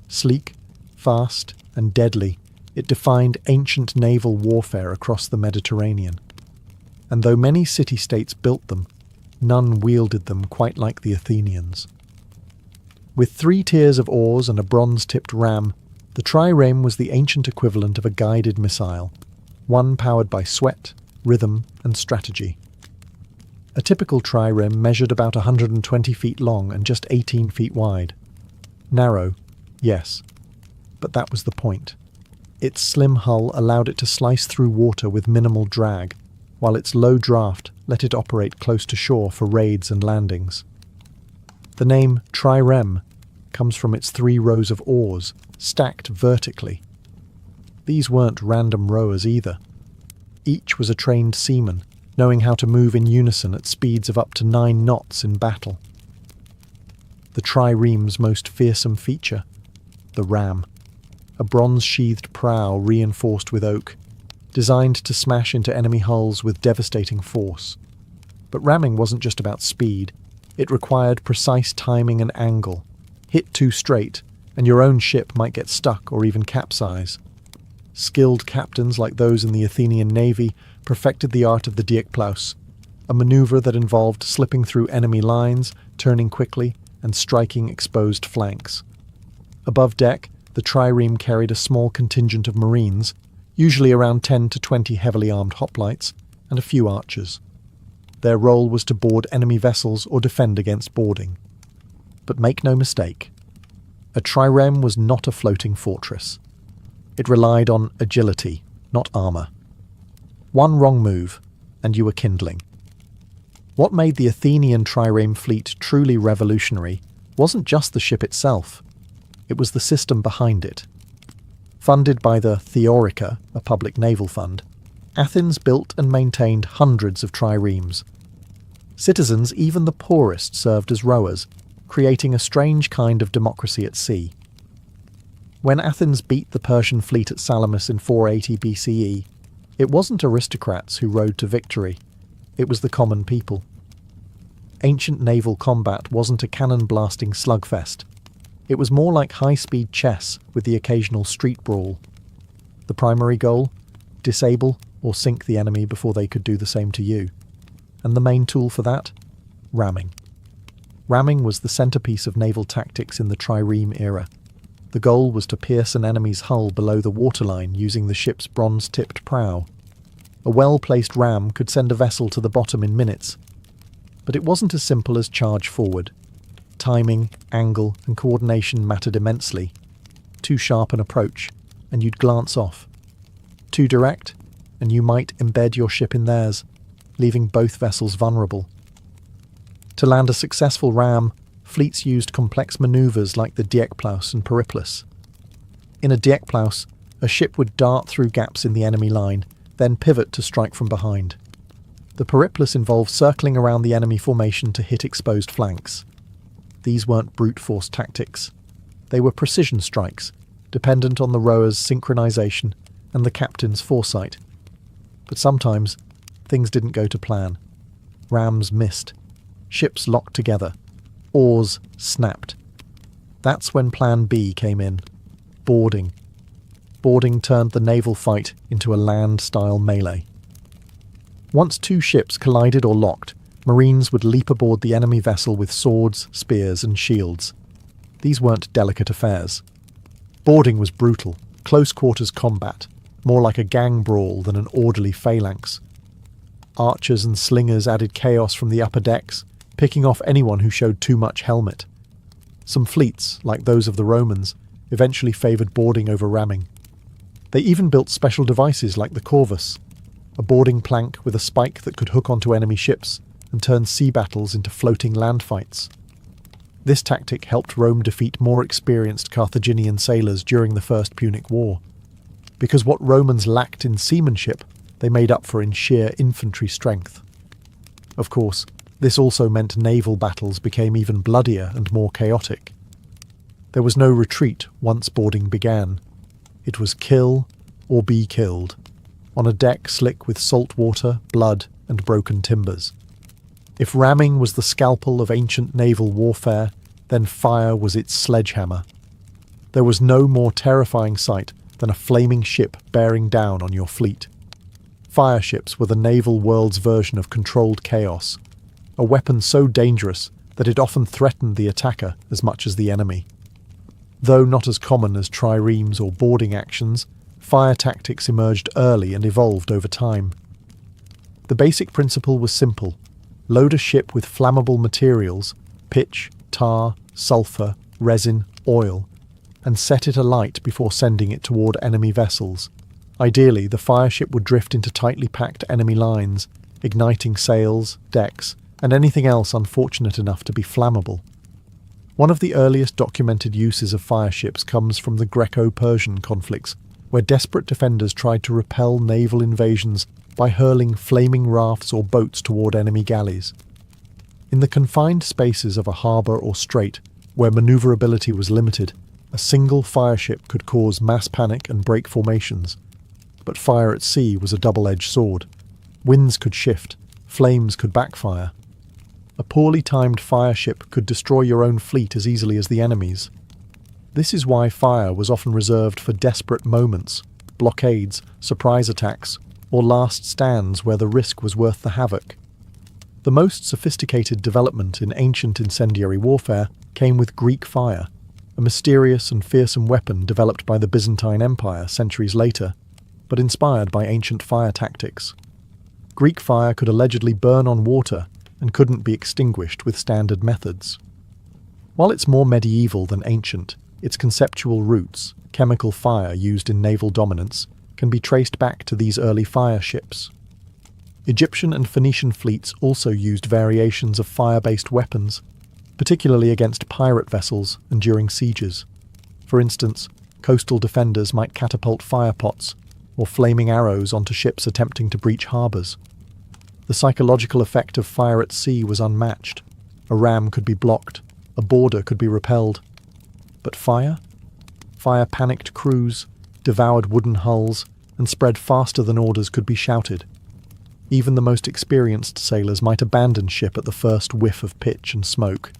Sleek, fast, and deadly, it defined ancient naval warfare across the Mediterranean. And though many city-states built them, none wielded them quite like the Athenians. With 3 tiers of oars and a bronze-tipped ram, the trireme was the ancient equivalent of a guided missile, one powered by sweat, rhythm, and strategy. A typical trireme measured about 120 feet long and just 18 feet wide. Narrow, yes, but that was the point. Its slim hull allowed it to slice through water with minimal drag, while its low draft let it operate close to shore for raids and landings. The name trireme comes from its 3 rows of oars, stacked vertically. These weren't random rowers either. Each was a trained seaman, knowing how to move in unison at speeds of up to 9 knots in battle. The trireme's most fearsome feature, the ram, a bronze-sheathed prow reinforced with oak, designed to smash into enemy hulls with devastating force. But ramming wasn't just about speed, it required precise timing and angle. Hit too straight, and your own ship might get stuck or even capsize. Skilled captains like those in the Athenian navy perfected the art of the diekplaus, a maneuver that involved slipping through enemy lines, turning quickly, and striking exposed flanks. Above deck, the trireme carried a small contingent of marines, usually around 10 to 20 heavily armed hoplites, and a few archers. Their role was to board enemy vessels or defend against boarding. But make no mistake, a trireme was not a floating fortress. It relied on agility, not armour. One wrong move, and you were kindling. What made the Athenian trireme fleet truly revolutionary wasn't just the ship itself, it was the system behind it. Funded by the Theorica, a public naval fund, Athens built and maintained hundreds of triremes. Citizens, even the poorest, served as rowers, creating a strange kind of democracy at sea. When Athens beat the Persian fleet at Salamis in 480 BCE, it wasn't aristocrats who rode to victory, it was the common people. Ancient naval combat wasn't a cannon-blasting slugfest. It was more like high-speed chess with the occasional street brawl. The primary goal? Disable or sink the enemy before they could do the same to you. And the main tool for that? Ramming. Ramming was the centerpiece of naval tactics in the trireme era. The goal was to pierce an enemy's hull below the waterline using the ship's bronze-tipped prow. A well-placed ram could send a vessel to the bottom in minutes. But it wasn't as simple as charge forward. Timing, angle, and coordination mattered immensely. Too sharp an approach, and you'd glance off. Too direct, and you might embed your ship in theirs, leaving both vessels vulnerable. To land a successful ram, fleets used complex maneuvers like the diekplaus and periplus. In a diekplaus, a ship would dart through gaps in the enemy line, then pivot to strike from behind. The periplus involved circling around the enemy formation to hit exposed flanks. These weren't brute force tactics. They were precision strikes, dependent on the rower's synchronization and the captain's foresight. But sometimes, things didn't go to plan. Rams missed. Ships locked together. Oars snapped. That's when Plan B came in. Boarding. Boarding turned the naval fight into a land-style melee. Once 2 ships collided or locked, Marines would leap aboard the enemy vessel with swords, spears, and shields. These weren't delicate affairs. Boarding was brutal, close-quarters combat, more like a gang brawl than an orderly phalanx. Archers and slingers added chaos from the upper decks, picking off anyone who showed too much helmet. Some fleets, like those of the Romans, eventually favoured boarding over ramming. They even built special devices like the Corvus, a boarding plank with a spike that could hook onto enemy ships and turn sea battles into floating land fights. This tactic helped Rome defeat more experienced Carthaginian sailors during the First Punic War, because what Romans lacked in seamanship, they made up for in sheer infantry strength. Of course, this also meant naval battles became even bloodier and more chaotic. There was no retreat once boarding began. It was kill or be killed, on a deck slick with salt water, blood, and broken timbers. If ramming was the scalpel of ancient naval warfare, then fire was its sledgehammer. There was no more terrifying sight than a flaming ship bearing down on your fleet. Fire ships were the naval world's version of controlled chaos, a weapon so dangerous that it often threatened the attacker as much as the enemy. Though not as common as triremes or boarding actions, fire tactics emerged early and evolved over time. The basic principle was simple: load a ship with flammable materials, pitch, tar, sulfur, resin, oil, and set it alight before sending it toward enemy vessels. Ideally, the fire ship would drift into tightly packed enemy lines, igniting sails, decks, and anything else unfortunate enough to be flammable. One of the earliest documented uses of fire ships comes from the Greco-Persian conflicts, where desperate defenders tried to repel naval invasions by hurling flaming rafts or boats toward enemy galleys. In the confined spaces of a harbour or strait, where manoeuvrability was limited, a single fire ship could cause mass panic and break formations. But fire at sea was a double-edged sword. Winds could shift, flames could backfire. A poorly timed fire ship could destroy your own fleet as easily as the enemy's. This is why fire was often reserved for desperate moments, blockades, surprise attacks, or last stands where the risk was worth the havoc. The most sophisticated development in ancient incendiary warfare came with Greek fire, a mysterious and fearsome weapon developed by the Byzantine Empire centuries later, but inspired by ancient fire tactics. Greek fire could allegedly burn on water and couldn't be extinguished with standard methods. While it's more medieval than ancient, its conceptual roots, chemical fire used in naval dominance, can be traced back to these early fire ships. Egyptian and Phoenician fleets also used variations of fire-based weapons, particularly against pirate vessels and during sieges. For instance, coastal defenders might catapult fire pots or flaming arrows onto ships attempting to breach harbours. The psychological effect of fire at sea was unmatched. A ram could be blocked, a boarder could be repelled. But fire? Fire panicked crews, devoured wooden hulls, and spread faster than orders could be shouted. Even the most experienced sailors might abandon ship at the first whiff of pitch and smoke.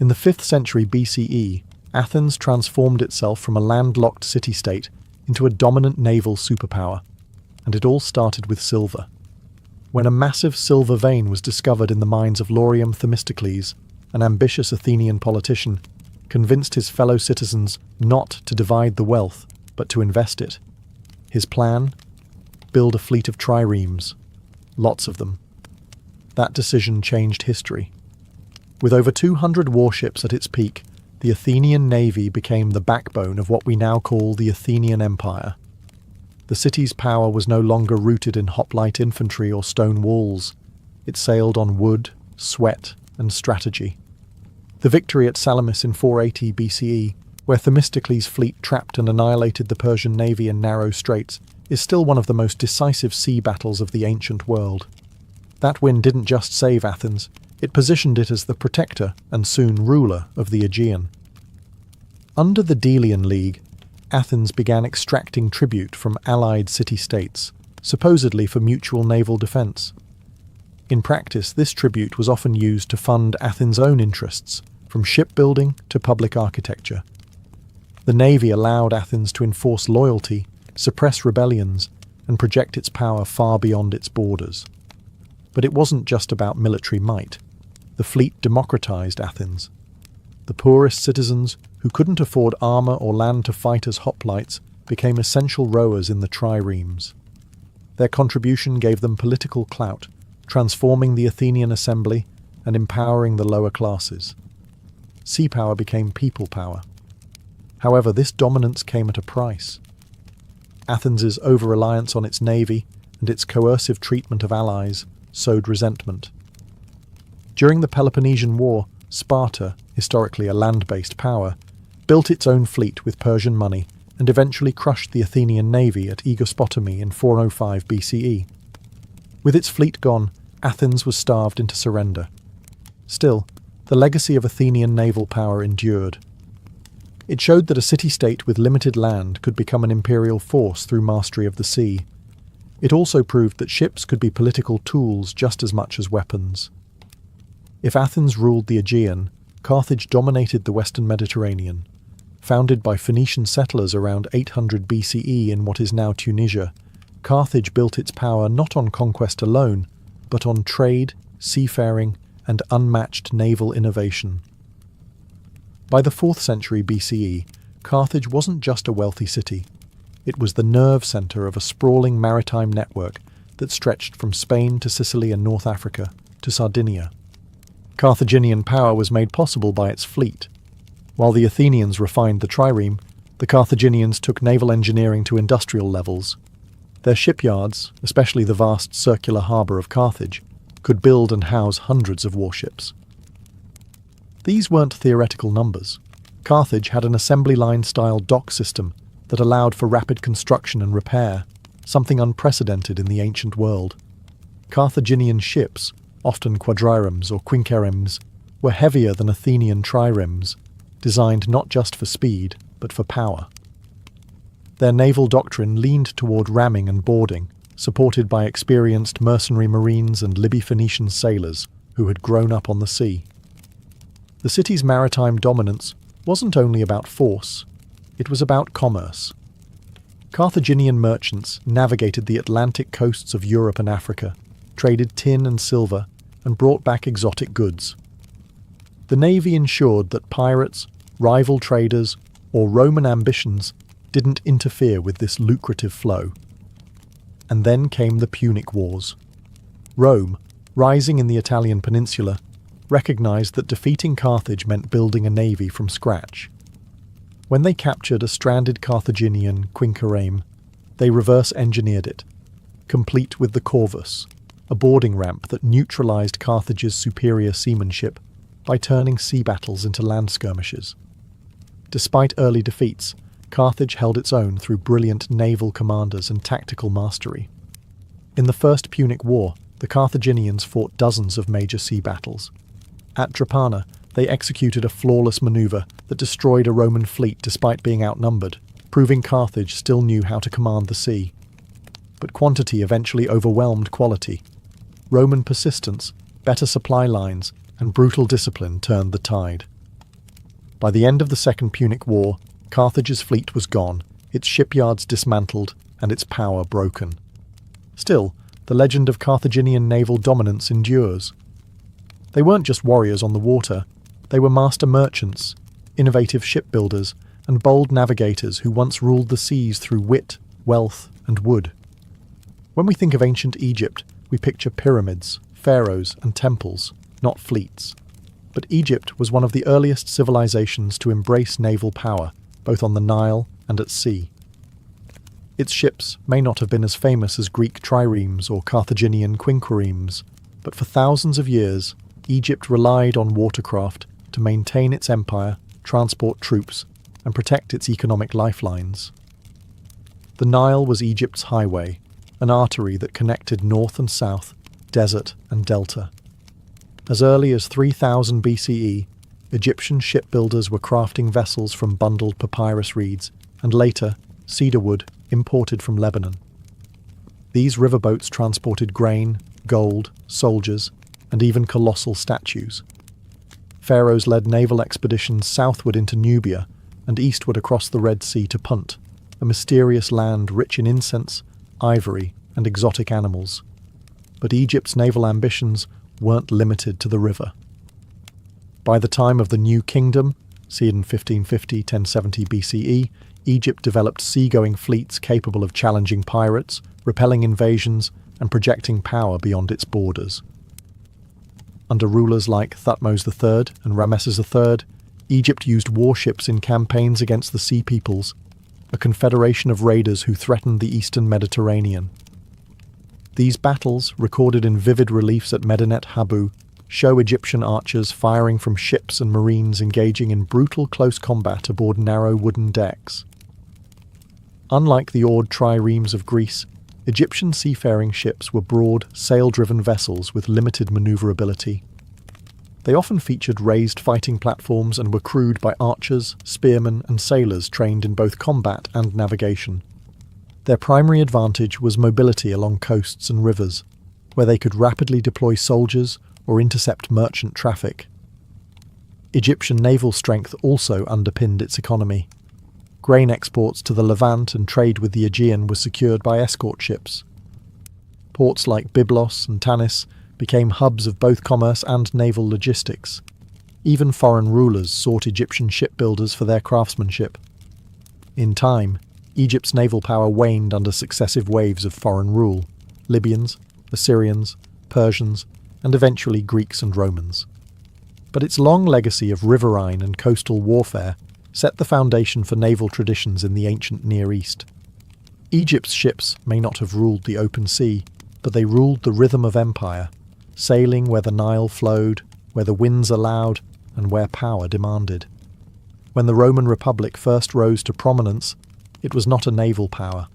In the 5th century BCE, Athens transformed itself from a landlocked city-state into a dominant naval superpower, and it all started with silver. When a massive silver vein was discovered in the mines of Laurium, Themistocles, an ambitious Athenian politician, convinced his fellow citizens not to divide the wealth, but to invest it. His plan? Build a fleet of triremes. Lots of them. That decision changed history. With over 200 warships at its peak, the Athenian navy became the backbone of what we now call the Athenian Empire. The city's power was no longer rooted in hoplite infantry or stone walls. It sailed on wood, sweat, and strategy. The victory at Salamis in 480 BCE, where Themistocles' fleet trapped and annihilated the Persian navy in narrow straits, is still one of the most decisive sea battles of the ancient world. That win didn't just save Athens, it positioned it as the protector and soon ruler of the Aegean. Under the Delian League, Athens began extracting tribute from allied city-states, supposedly for mutual naval defence. In practice, this tribute was often used to fund Athens' own interests, from shipbuilding to public architecture. The navy allowed Athens to enforce loyalty, suppress rebellions, and project its power far beyond its borders. But it wasn't just about military might. The fleet democratized Athens. The poorest citizens, who couldn't afford armor or land to fight as hoplites, became essential rowers in the triremes. Their contribution gave them political clout, transforming the Athenian assembly and empowering the lower classes. Sea power became people power. However, this dominance came at a price. Athens's over-reliance on its navy and its coercive treatment of allies sowed resentment. During the Peloponnesian War, Sparta, historically a land-based power, built its own fleet with Persian money and eventually crushed the Athenian navy at Aegospotami in 405 BCE. With its fleet gone, Athens was starved into surrender. Still, the legacy of Athenian naval power endured. It showed that a city-state with limited land could become an imperial force through mastery of the sea. It also proved that ships could be political tools just as much as weapons. If Athens ruled the Aegean, Carthage dominated the western Mediterranean. Founded by Phoenician settlers around 800 BCE in what is now Tunisia, Carthage built its power not on conquest alone, but on trade, seafaring, and unmatched naval innovation. By the 4th century BCE, Carthage wasn't just a wealthy city. It was the nerve centre of a sprawling maritime network that stretched from Spain to Sicily and North Africa to Sardinia. Carthaginian power was made possible by its fleet. While the Athenians refined the trireme, the Carthaginians took naval engineering to industrial levels. Their shipyards, especially the vast circular harbour of Carthage, could build and house hundreds of warships. These weren't theoretical numbers. Carthage had an assembly line-style dock system that allowed for rapid construction and repair, something unprecedented in the ancient world. Carthaginian ships, often quadriremes or quinqueremes, were heavier than Athenian triremes, designed not just for speed, but for power. Their naval doctrine leaned toward ramming and boarding, supported by experienced mercenary marines and Libyan sailors who had grown up on the sea. The city's maritime dominance wasn't only about force, it was about commerce. Carthaginian merchants navigated the Atlantic coasts of Europe and Africa, traded tin and silver, and brought back exotic goods. The navy ensured that pirates, rival traders, or Roman ambitions didn't interfere with this lucrative flow. And then came the Punic Wars. Rome, rising in the Italian peninsula, recognized that defeating Carthage meant building a navy from scratch. When they captured a stranded Carthaginian quinquereme, they reverse-engineered it, complete with the corvus, a boarding ramp that neutralized Carthage's superior seamanship by turning sea battles into land skirmishes. Despite early defeats, Carthage held its own through brilliant naval commanders and tactical mastery. In the First Punic War, the Carthaginians fought dozens of major sea battles. At Drepana, they executed a flawless maneuver that destroyed a Roman fleet despite being outnumbered, proving Carthage still knew how to command the sea. But quantity eventually overwhelmed quality. Roman persistence, better supply lines, and brutal discipline turned the tide. By the end of the Second Punic War, Carthage's fleet was gone, its shipyards dismantled, and its power broken. Still, the legend of Carthaginian naval dominance endures. They weren't just warriors on the water, they were master merchants, innovative shipbuilders, and bold navigators who once ruled the seas through wit, wealth, and wood. When we think of ancient Egypt, we picture pyramids, pharaohs, and temples, not fleets. But Egypt was one of the earliest civilizations to embrace naval power, both on the Nile and at sea. Its ships may not have been as famous as Greek triremes or Carthaginian quinqueremes, but for thousands of years, Egypt relied on watercraft to maintain its empire, transport troops, and protect its economic lifelines. The Nile was Egypt's highway, an artery that connected north and south, desert and delta. As early as 3000 BCE, Egyptian shipbuilders were crafting vessels from bundled papyrus reeds, and later, cedar wood imported from Lebanon. These riverboats transported grain, gold, soldiers, and even colossal statues. Pharaohs led naval expeditions southward into Nubia and eastward across the Red Sea to Punt, a mysterious land rich in incense, ivory, and exotic animals. But Egypt's naval ambitions weren't limited to the river. By the time of the New Kingdom, in 1550-1070 BCE, Egypt developed seagoing fleets capable of challenging pirates, repelling invasions, and projecting power beyond its borders. Under rulers like Thutmose III and Ramesses III, Egypt used warships in campaigns against the Sea Peoples, a confederation of raiders who threatened the eastern Mediterranean. These battles, recorded in vivid reliefs at Medinet Habu, show Egyptian archers firing from ships and marines engaging in brutal close combat aboard narrow wooden decks. Unlike the oared triremes of Greece, Egyptian seafaring ships were broad, sail-driven vessels with limited maneuverability. They often featured raised fighting platforms and were crewed by archers, spearmen, and sailors trained in both combat and navigation. Their primary advantage was mobility along coasts and rivers, where they could rapidly deploy soldiers or intercept merchant traffic. Egyptian naval strength also underpinned its economy. Grain exports to the Levant and trade with the Aegean were secured by escort ships. Ports like Byblos and Tanis became hubs of both commerce and naval logistics. Even foreign rulers sought Egyptian shipbuilders for their craftsmanship. In time, Egypt's naval power waned under successive waves of foreign rule: Libyans, Assyrians, Persians, and eventually Greeks and Romans. But its long legacy of riverine and coastal warfare set the foundation for naval traditions in the ancient Near East. Egypt's ships may not have ruled the open sea, but they ruled the rhythm of empire, sailing where the Nile flowed, where the winds allowed, and where power demanded. When the Roman Republic first rose to prominence, it was not a naval power.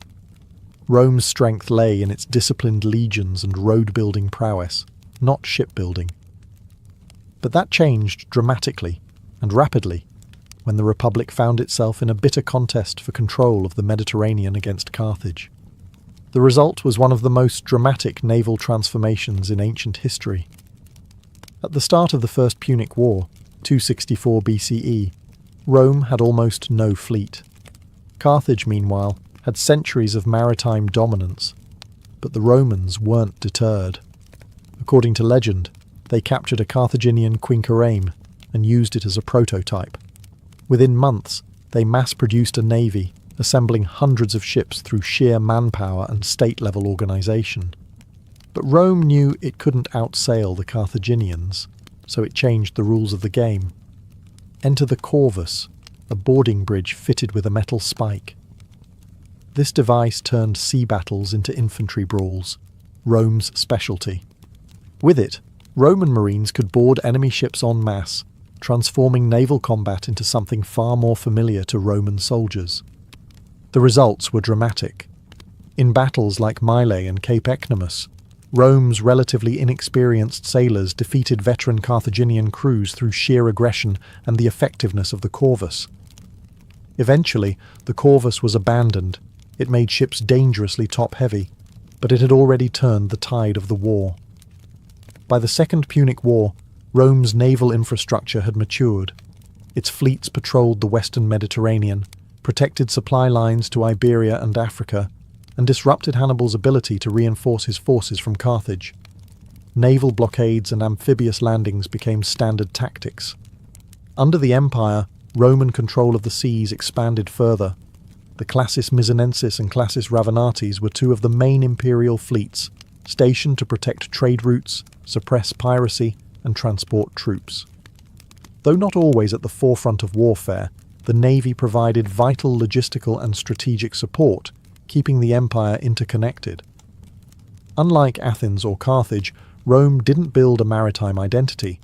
Rome's strength lay in its disciplined legions and road-building prowess, not shipbuilding. But that changed dramatically and rapidly when the Republic found itself in a bitter contest for control of the Mediterranean against Carthage. The result was one of the most dramatic naval transformations in ancient history. At the start of the First Punic War, 264 BCE, Rome had almost no fleet. Carthage, meanwhile, had centuries of maritime dominance, but the Romans weren't deterred. According to legend, they captured a Carthaginian quinquereme and used it as a prototype. Within months, they mass-produced a navy, assembling hundreds of ships through sheer manpower and state-level organisation. But Rome knew it couldn't outsail the Carthaginians, so it changed the rules of the game. Enter the corvus, a boarding bridge fitted with a metal spike. This device turned sea battles into infantry brawls, Rome's specialty. With it, Roman marines could board enemy ships en masse, transforming naval combat into something far more familiar to Roman soldiers. The results were dramatic. In battles like Mylae and Cape Ecnomus, Rome's relatively inexperienced sailors defeated veteran Carthaginian crews through sheer aggression and the effectiveness of the corvus. Eventually, the corvus was abandoned. It made ships dangerously top-heavy, but it had already turned the tide of the war. By the Second Punic War, Rome's naval infrastructure had matured. Its fleets patrolled the western Mediterranean, protected supply lines to Iberia and Africa, and disrupted Hannibal's ability to reinforce his forces from Carthage. Naval blockades and amphibious landings became standard tactics. Under the Empire, Roman control of the seas expanded further. The Classis Mizanensis and Classis Ravenatis were two of the main imperial fleets, stationed to protect trade routes, suppress piracy, and transport troops. Though not always at the forefront of warfare, the navy provided vital logistical and strategic support, keeping the empire interconnected. Unlike Athens or Carthage, Rome didn't build a maritime identity.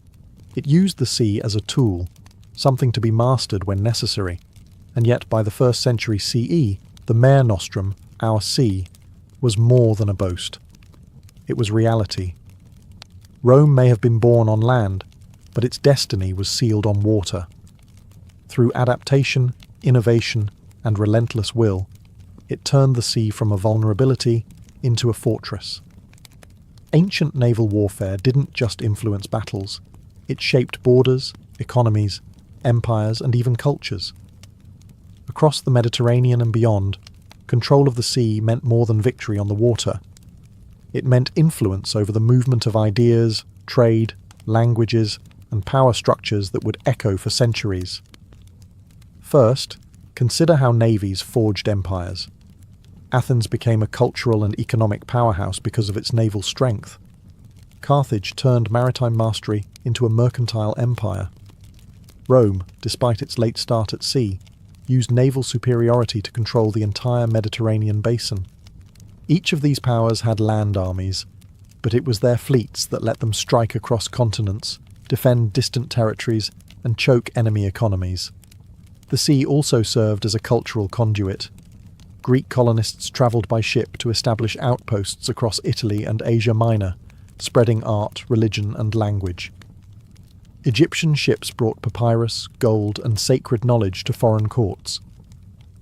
It used the sea as a tool, something to be mastered when necessary, and yet by the 1st century CE, the Mare Nostrum, our sea, was more than a boast. It was reality. Rome may have been born on land, but its destiny was sealed on water. Through adaptation, innovation, and relentless will, it turned the sea from a vulnerability into a fortress. Ancient naval warfare didn't just influence battles. It shaped borders, economies, empires, and even cultures. Across the Mediterranean and beyond, control of the sea meant more than victory on the water. It meant influence over the movement of ideas, trade, languages, and power structures that would echo for centuries. First, consider how navies forged empires. Athens became a cultural and economic powerhouse because of its naval strength. Carthage turned maritime mastery into a mercantile empire. Rome, despite its late start at sea, used naval superiority to control the entire Mediterranean basin. Each of these powers had land armies, but it was their fleets that let them strike across continents, defend distant territories, and choke enemy economies. The sea also served as a cultural conduit. Greek colonists travelled by ship to establish outposts across Italy and Asia Minor, spreading art, religion, and language. Egyptian ships brought papyrus, gold, and sacred knowledge to foreign courts.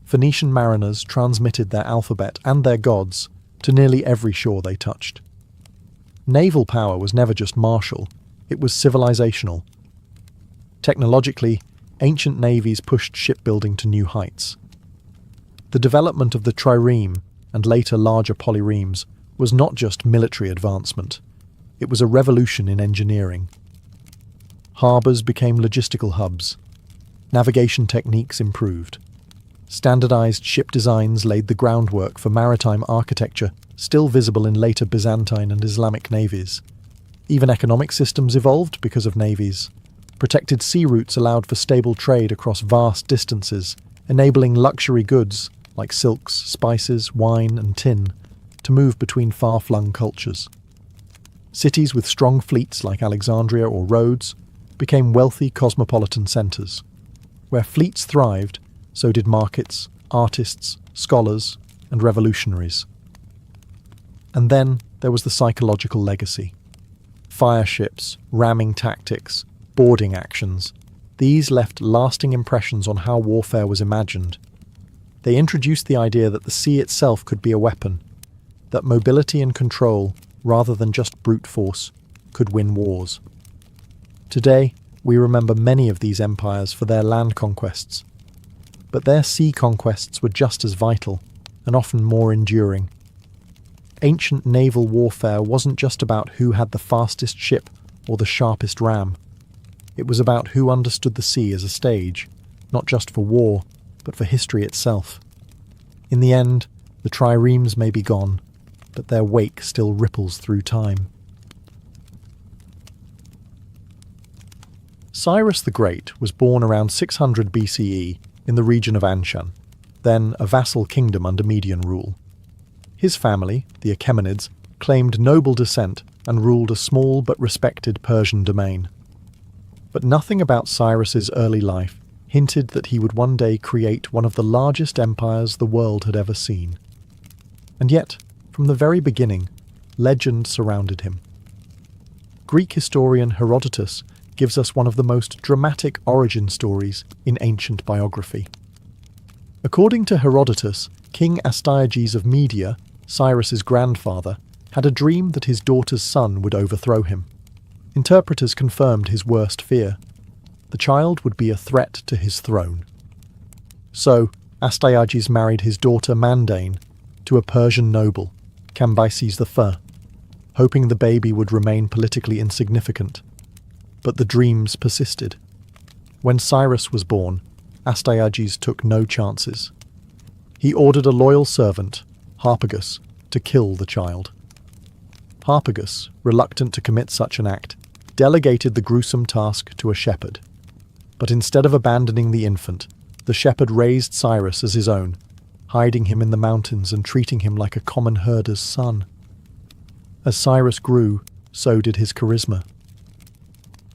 Phoenician mariners transmitted their alphabet and their gods to nearly every shore they touched. Naval power was never just martial, it was civilizational. Technologically, ancient navies pushed shipbuilding to new heights. The development of the trireme, and later larger polyremes, was not just military advancement, it was a revolution in engineering. Harbours became logistical hubs. Navigation techniques improved. Standardized ship designs laid the groundwork for maritime architecture still visible in later Byzantine and Islamic navies. Even economic systems evolved because of navies. Protected sea routes allowed for stable trade across vast distances, enabling luxury goods like silks, spices, wine, and tin to move between far-flung cultures. Cities with strong fleets like Alexandria or Rhodes became wealthy cosmopolitan centres. Where fleets thrived, so did markets, artists, scholars, and revolutionaries. And then there was the psychological legacy. Fire ships, ramming tactics, boarding actions, these left lasting impressions on how warfare was imagined. They introduced the idea that the sea itself could be a weapon, that mobility and control, rather than just brute force, could win wars. Today, we remember many of these empires for their land conquests, but their sea conquests were just as vital, and often more enduring. Ancient naval warfare wasn't just about who had the fastest ship or the sharpest ram. It was about who understood the sea as a stage, not just for war, but for history itself. In the end, the triremes may be gone, but their wake still ripples through time. Cyrus the Great was born around 600 BCE in the region of Anshan, then a vassal kingdom under Median rule. His family, the Achaemenids, claimed noble descent and ruled a small but respected Persian domain. But nothing about Cyrus's early life hinted that he would one day create one of the largest empires the world had ever seen. And yet, from the very beginning, legend surrounded him. Greek historian Herodotus gives us one of the most dramatic origin stories in ancient biography. According to Herodotus, King Astyages of Media, Cyrus's grandfather, had a dream that his daughter's son would overthrow him. Interpreters confirmed his worst fear. The child would be a threat to his throne. So, Astyages married his daughter Mandane to a Persian noble, Cambyses I, hoping the baby would remain politically insignificant. But the dreams persisted. When Cyrus was born, Astyages took no chances. He ordered a loyal servant, Harpagus, to kill the child. Harpagus, reluctant to commit such an act, delegated the gruesome task to a shepherd. But instead of abandoning the infant, the shepherd raised Cyrus as his own, hiding him in the mountains and treating him like a common herder's son. As Cyrus grew, so did his charisma.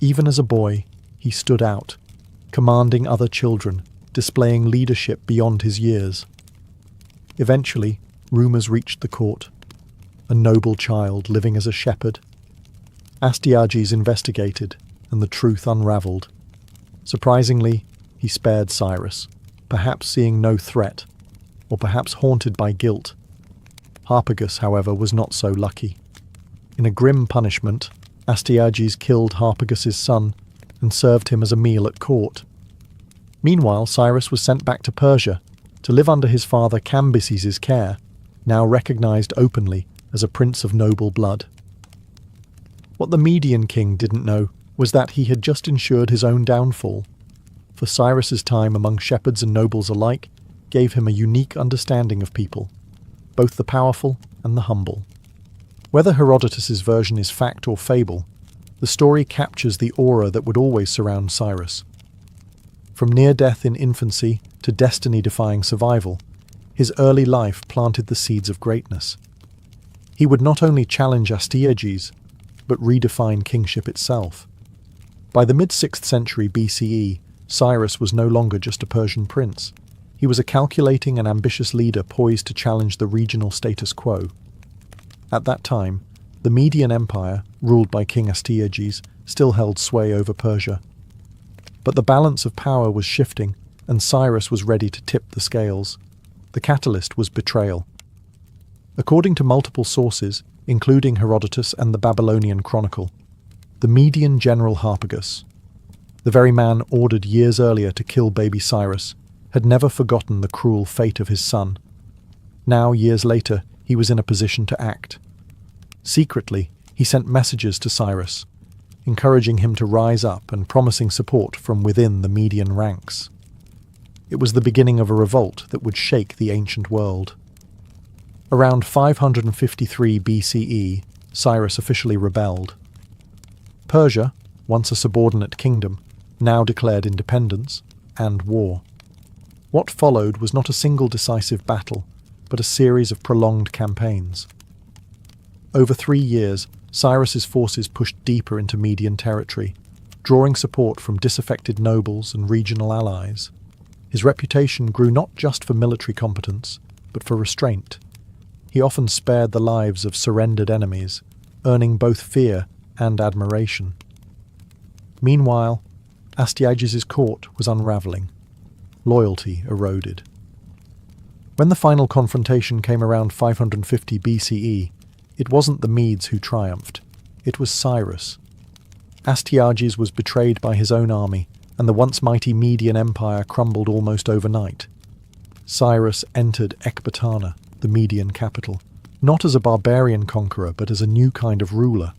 Even as a boy, he stood out, commanding other children, displaying leadership beyond his years. Eventually, rumours reached the court. A noble child living as a shepherd. Astyages investigated, and the truth unravelled. Surprisingly, he spared Cyrus, perhaps seeing no threat, or perhaps haunted by guilt. Harpagus, however, was not so lucky. In a grim punishment, Astyages killed Harpagus's son and served him as a meal at court. Meanwhile, Cyrus was sent back to Persia to live under his father Cambyses' care, now recognised openly as a prince of noble blood. What the Median king didn't know was that he had just ensured his own downfall, for Cyrus's time among shepherds and nobles alike gave him a unique understanding of people, both the powerful and the humble. Whether Herodotus's version is fact or fable, the story captures the aura that would always surround Cyrus. From near death in infancy to destiny-defying survival, his early life planted the seeds of greatness. He would not only challenge Astyages, but redefine kingship itself. By the mid-6th century BCE, Cyrus was no longer just a Persian prince. He was a calculating and ambitious leader poised to challenge the regional status quo. At that time, the Median Empire, ruled by King Astyages, still held sway over Persia. But the balance of power was shifting, and Cyrus was ready to tip the scales. The catalyst was betrayal. According to multiple sources, including Herodotus and the Babylonian Chronicle, the Median general Harpagus, the very man ordered years earlier to kill baby Cyrus, had never forgotten the cruel fate of his son. Now, years later, he was in a position to act. Secretly, he sent messages to Cyrus, encouraging him to rise up and promising support from within the Median ranks. It was the beginning of a revolt that would shake the ancient world. Around 553 BCE, Cyrus officially rebelled. Persia, once a subordinate kingdom, now declared independence and war. What followed was not a single decisive battle, but a series of prolonged campaigns. Over 3 years, Cyrus's forces pushed deeper into Median territory, drawing support from disaffected nobles and regional allies. His reputation grew not just for military competence, but for restraint. He often spared the lives of surrendered enemies, earning both fear and admiration. Meanwhile, Astyages' court was unravelling. Loyalty eroded. When the final confrontation came around 550 BCE, it wasn't the Medes who triumphed. It was Cyrus. Astyages was betrayed by his own army, and the once mighty Median Empire crumbled almost overnight. Cyrus entered Ecbatana, the Median capital, not as a barbarian conqueror but as a new kind of ruler.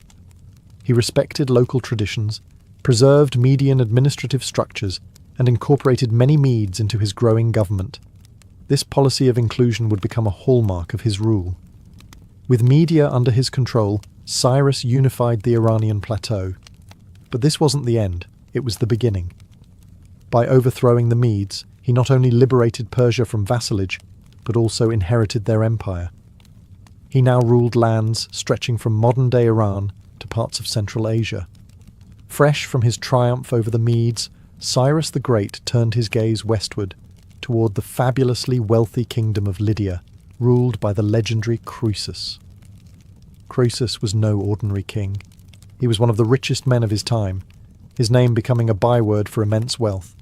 He respected local traditions, preserved Median administrative structures, and incorporated many Medes into his growing government. This policy of inclusion would become a hallmark of his rule. With Media under his control, Cyrus unified the Iranian plateau. But this wasn't the end, it was the beginning. By overthrowing the Medes, he not only liberated Persia from vassalage, but also inherited their empire. He now ruled lands stretching from modern-day Iran to parts of Central Asia. Fresh from his triumph over the Medes, Cyrus the Great turned his gaze westward, toward the fabulously wealthy kingdom of Lydia, ruled by the legendary Croesus. Croesus was no ordinary king. He was one of the richest men of his time, his name becoming a byword for immense wealth.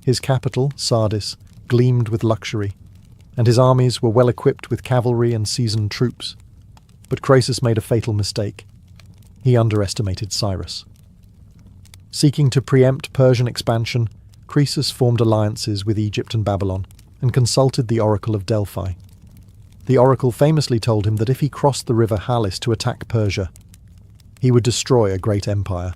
His capital, Sardis, gleamed with luxury, and his armies were well equipped with cavalry and seasoned troops. But Croesus made a fatal mistake. He underestimated Cyrus. Seeking to preempt Persian expansion, Croesus formed alliances with Egypt and Babylon, and consulted the Oracle of Delphi. The oracle famously told him that if he crossed the river Halys to attack Persia, he would destroy a great empire.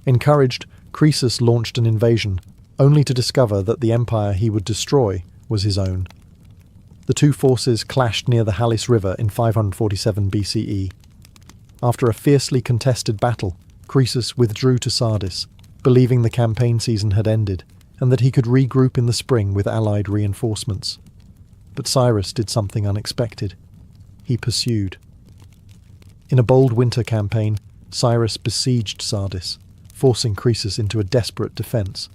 Encouraged, Croesus launched an invasion, only to discover that the empire he would destroy was his own. The two forces clashed near the Halys River in 547 BCE. After a fiercely contested battle, Croesus withdrew to Sardis, believing the campaign season had ended, and that he could regroup in the spring with allied reinforcements. But Cyrus did something unexpected. He pursued. In a bold winter campaign, Cyrus besieged Sardis, forcing Croesus into a desperate defence.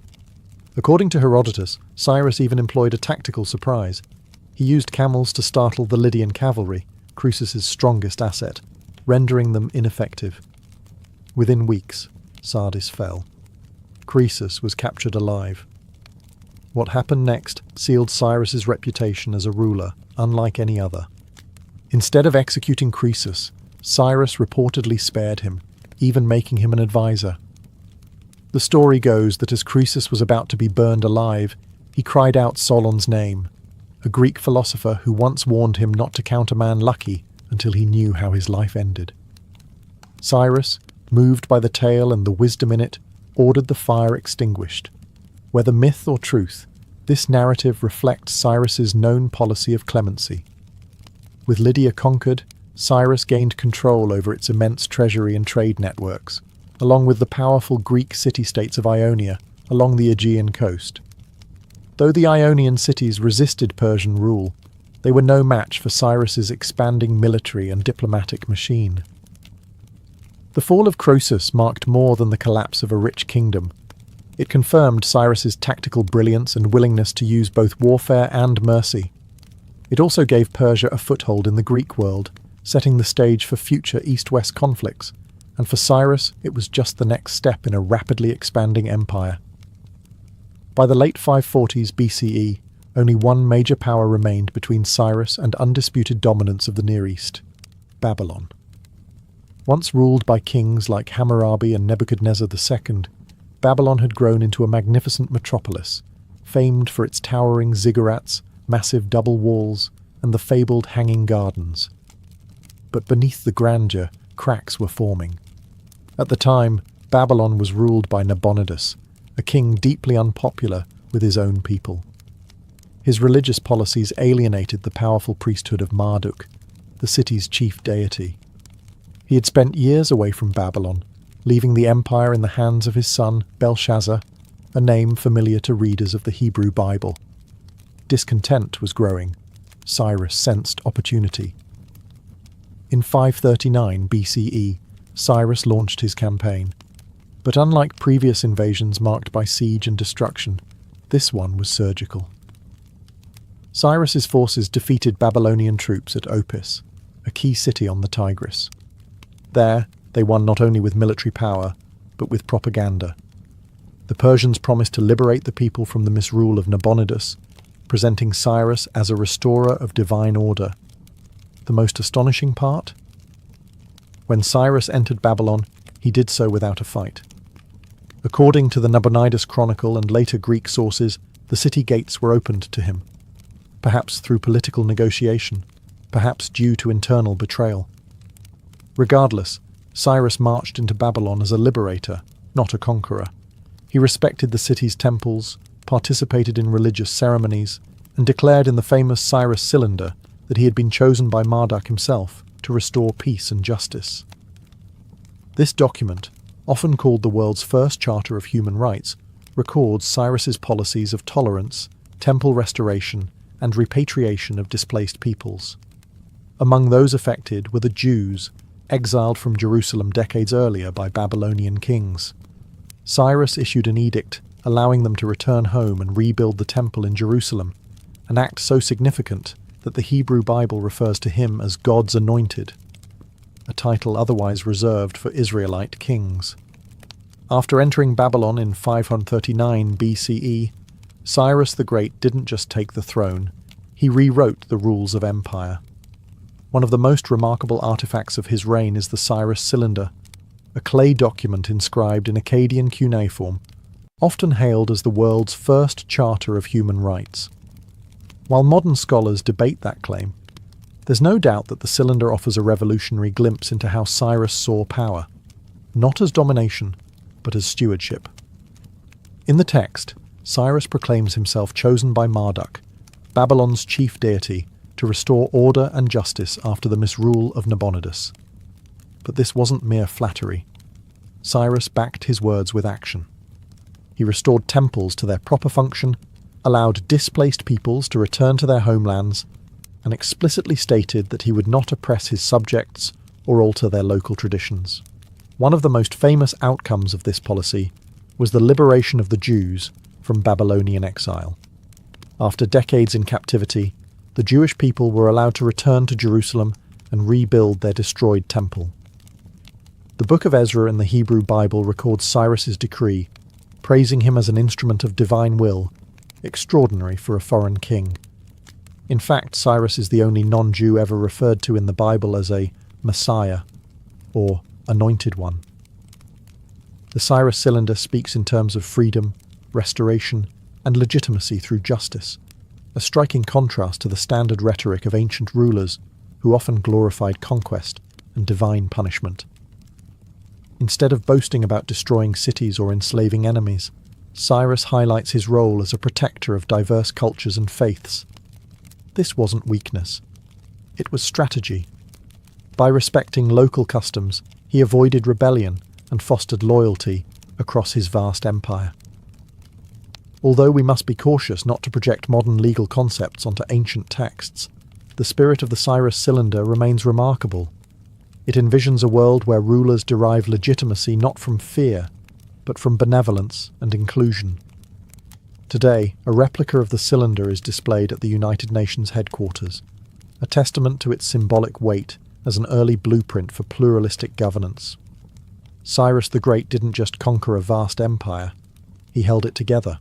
According to Herodotus, Cyrus even employed a tactical surprise. He used camels to startle the Lydian cavalry, Croesus's strongest asset, rendering them ineffective. Within weeks, Sardis fell. Croesus was captured alive. What happened next sealed Cyrus's reputation as a ruler unlike any other. Instead of executing Croesus, Cyrus reportedly spared him, even making him an advisor. The story goes that as Croesus was about to be burned alive, he cried out Solon's name, a Greek philosopher who once warned him not to count a man lucky until he knew how his life ended. Cyrus, moved by the tale and the wisdom in it, ordered the fire extinguished. Whether myth or truth, this narrative reflects Cyrus's known policy of clemency. With Lydia conquered, Cyrus gained control over its immense treasury and trade networks, along with the powerful Greek city-states of Ionia along the Aegean coast. Though the Ionian cities resisted Persian rule, they were no match for Cyrus's expanding military and diplomatic machine. The fall of Croesus marked more than the collapse of a rich kingdom. It confirmed Cyrus's tactical brilliance and willingness to use both warfare and mercy. It also gave Persia a foothold in the Greek world, setting the stage for future East-West conflicts, and for Cyrus it was just the next step in a rapidly expanding empire. By the late 540s BCE, only one major power remained between Cyrus and undisputed dominance of the Near East: Babylon. Once ruled by kings like Hammurabi and Nebuchadnezzar II, Babylon had grown into a magnificent metropolis, famed for its towering ziggurats, massive double walls, and the fabled hanging gardens. But beneath the grandeur, cracks were forming. At the time, Babylon was ruled by Nabonidus, a king deeply unpopular with his own people. His religious policies alienated the powerful priesthood of Marduk, the city's chief deity. He had spent years away from Babylon, leaving the empire in the hands of his son Belshazzar, a name familiar to readers of the Hebrew Bible. Discontent was growing. Cyrus sensed opportunity. In 539 BCE, Cyrus launched his campaign. But unlike previous invasions marked by siege and destruction, this one was surgical. Cyrus's forces defeated Babylonian troops at Opis, a key city on the Tigris. There, they won not only with military power, but with propaganda. The Persians promised to liberate the people from the misrule of Nabonidus, presenting Cyrus as a restorer of divine order. The most astonishing part? When Cyrus entered Babylon, he did so without a fight. According to the Nabonidus Chronicle and later Greek sources, the city gates were opened to him, perhaps through political negotiation, perhaps due to internal betrayal. Regardless, Cyrus marched into Babylon as a liberator, not a conqueror. He respected the city's temples, participated in religious ceremonies, and declared in the famous Cyrus Cylinder that he had been chosen by Marduk himself to restore peace and justice. This document, often called the world's first Charter of Human Rights, records Cyrus's policies of tolerance, temple restoration, and repatriation of displaced peoples. Among those affected were the Jews, exiled from Jerusalem decades earlier by Babylonian kings. Cyrus issued an edict allowing them to return home and rebuild the temple in Jerusalem, an act so significant that the Hebrew Bible refers to him as God's anointed, a title otherwise reserved for Israelite kings. After entering Babylon in 539 BCE, Cyrus the Great didn't just take the throne, he rewrote the rules of empire. One of the most remarkable artifacts of his reign is the Cyrus Cylinder, a clay document inscribed in Akkadian cuneiform, often hailed as the world's first charter of human rights. While modern scholars debate that claim, there's no doubt that the cylinder offers a revolutionary glimpse into how Cyrus saw power, not as domination, but as stewardship. In the text, Cyrus proclaims himself chosen by Marduk, Babylon's chief deity, to restore order and justice after the misrule of Nabonidus. But this wasn't mere flattery. Cyrus backed his words with action. He restored temples to their proper function, allowed displaced peoples to return to their homelands, and explicitly stated that he would not oppress his subjects or alter their local traditions. One of the most famous outcomes of this policy was the liberation of the Jews from Babylonian exile. After decades in captivity, the Jewish people were allowed to return to Jerusalem and rebuild their destroyed temple. The Book of Ezra in the Hebrew Bible records Cyrus's decree, praising him as an instrument of divine will, extraordinary for a foreign king. In fact, Cyrus is the only non-Jew ever referred to in the Bible as a Messiah, or Anointed One. The Cyrus Cylinder speaks in terms of freedom, restoration, and legitimacy through justice, a striking contrast to the standard rhetoric of ancient rulers who often glorified conquest and divine punishment. Instead of boasting about destroying cities or enslaving enemies, Cyrus highlights his role as a protector of diverse cultures and faiths. This wasn't weakness. It was strategy. By respecting local customs, he avoided rebellion and fostered loyalty across his vast empire. Although we must be cautious not to project modern legal concepts onto ancient texts, the spirit of the Cyrus cylinder remains remarkable. It envisions a world where rulers derive legitimacy not from fear, but from benevolence and inclusion. Today, a replica of the cylinder is displayed at the United Nations headquarters, a testament to its symbolic weight as an early blueprint for pluralistic governance. Cyrus the Great didn't just conquer a vast empire, he held it together.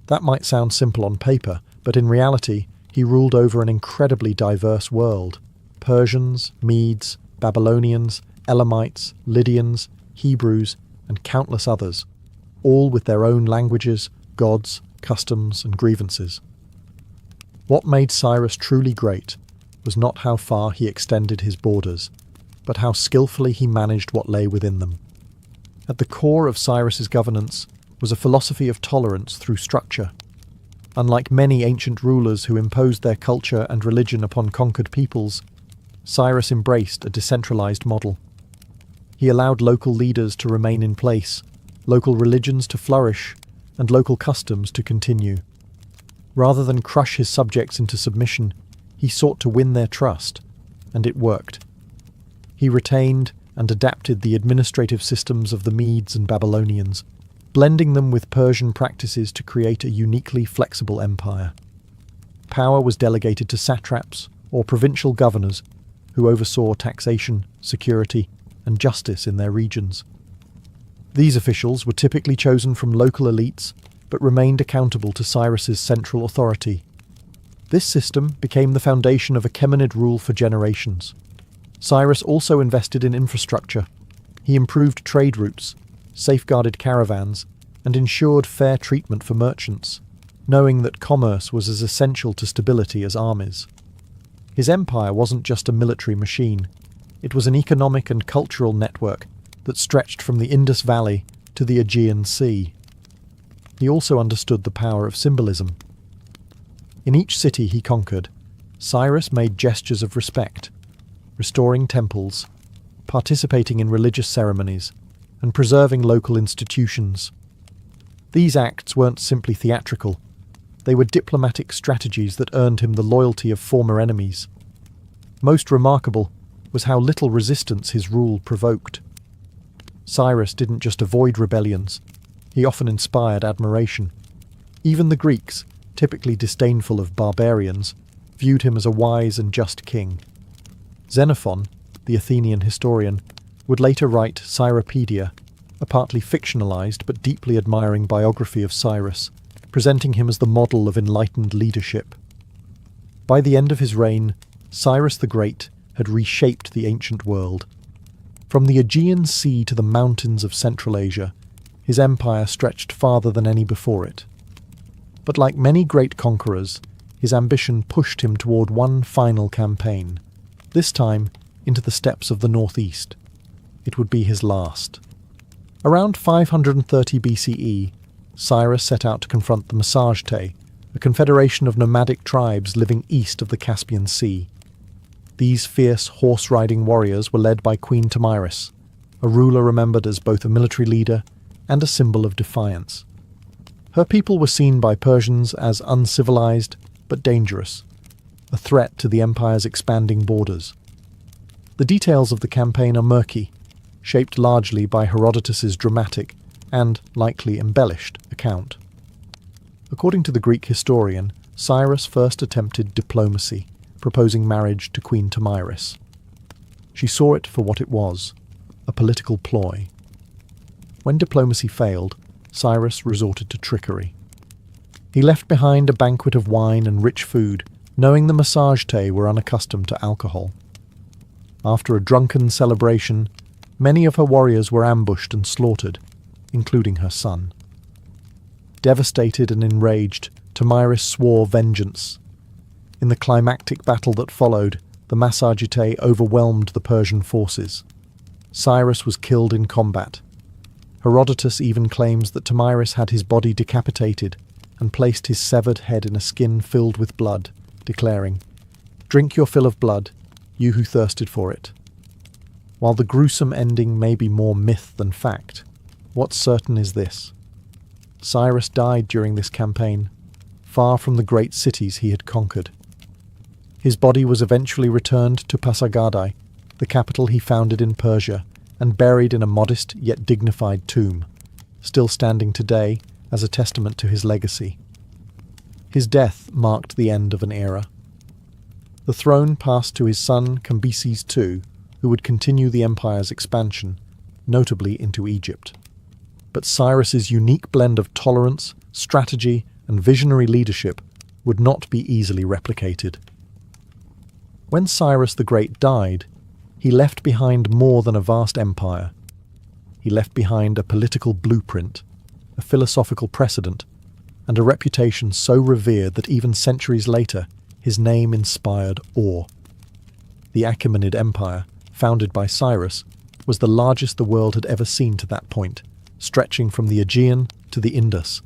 That might sound simple on paper, but in reality, he ruled over an incredibly diverse world. Persians, Medes, Babylonians, Elamites, Lydians, Hebrews, and countless others, all with their own languages, gods, customs, and grievances. What made Cyrus truly great was not how far he extended his borders, but how skillfully he managed what lay within them. At the core of Cyrus's governance was a philosophy of tolerance through structure. Unlike many ancient rulers who imposed their culture and religion upon conquered peoples, Cyrus embraced a decentralized model. He allowed local leaders to remain in place, local religions to flourish, and local customs to continue. Rather than crush his subjects into submission, he sought to win their trust, and it worked. He retained and adapted the administrative systems of the Medes and Babylonians, blending them with Persian practices to create a uniquely flexible empire. Power was delegated to satraps or provincial governors who oversaw taxation, security, and justice in their regions. These officials were typically chosen from local elites, but remained accountable to Cyrus's central authority. This system became the foundation of Achaemenid rule for generations. Cyrus also invested in infrastructure. He improved trade routes, safeguarded caravans, and ensured fair treatment for merchants, knowing that commerce was as essential to stability as armies. His empire wasn't just a military machine. It was an economic and cultural network that stretched from the Indus Valley to the Aegean Sea. He also understood the power of symbolism. In each city he conquered, Cyrus made gestures of respect, restoring temples, participating in religious ceremonies, and preserving local institutions. These acts weren't simply theatrical. They were diplomatic strategies that earned him the loyalty of former enemies. Most remarkable was how little resistance his rule provoked. Cyrus didn't just avoid rebellions, he often inspired admiration. Even the Greeks, typically disdainful of barbarians, viewed him as a wise and just king. Xenophon, the Athenian historian, would later write Cyropedia, a partly fictionalized but deeply admiring biography of Cyrus, presenting him as the model of enlightened leadership. By the end of his reign, Cyrus the Great had reshaped the ancient world. From the Aegean Sea to the mountains of Central Asia, his empire stretched farther than any before it. But like many great conquerors, his ambition pushed him toward one final campaign, this time into the steppes of the northeast. It would be his last. Around 530 BCE, Cyrus set out to confront the Massagetæ, a confederation of nomadic tribes living east of the Caspian Sea. These fierce horse-riding warriors were led by Queen Tomyris, a ruler remembered as both a military leader and a symbol of defiance. Her people were seen by Persians as uncivilized but dangerous, a threat to the empire's expanding borders. The details of the campaign are murky, shaped largely by Herodotus's dramatic and likely embellished account. According to the Greek historian, Cyrus first attempted diplomacy, proposing marriage to Queen Tomyris. She saw it for what it was, a political ploy. When diplomacy failed, Cyrus resorted to trickery. He left behind a banquet of wine and rich food, knowing the Massagetæ were unaccustomed to alcohol. After a drunken celebration, many of her warriors were ambushed and slaughtered, including her son. Devastated and enraged, Tomyris swore vengeance. In the climactic battle that followed, the Massagetæ overwhelmed the Persian forces. Cyrus was killed in combat. Herodotus even claims that Tomyris had his body decapitated and placed his severed head in a skin filled with blood, declaring, "Drink your fill of blood, you who thirsted for it." While the gruesome ending may be more myth than fact, what's certain is this. Cyrus died during this campaign, far from the great cities he had conquered. His body was eventually returned to Pasargadae, the capital he founded in Persia, and buried in a modest yet dignified tomb, still standing today as a testament to his legacy. His death marked the end of an era. The throne passed to his son Cambyses II, who would continue the empire's expansion, notably into Egypt. But Cyrus's unique blend of tolerance, strategy, and visionary leadership would not be easily replicated. When Cyrus the Great died, he left behind more than a vast empire. He left behind a political blueprint, a philosophical precedent, and a reputation so revered that even centuries later his name inspired awe. The Achaemenid Empire, founded by Cyrus, was the largest the world had ever seen to that point, stretching from the Aegean to the Indus.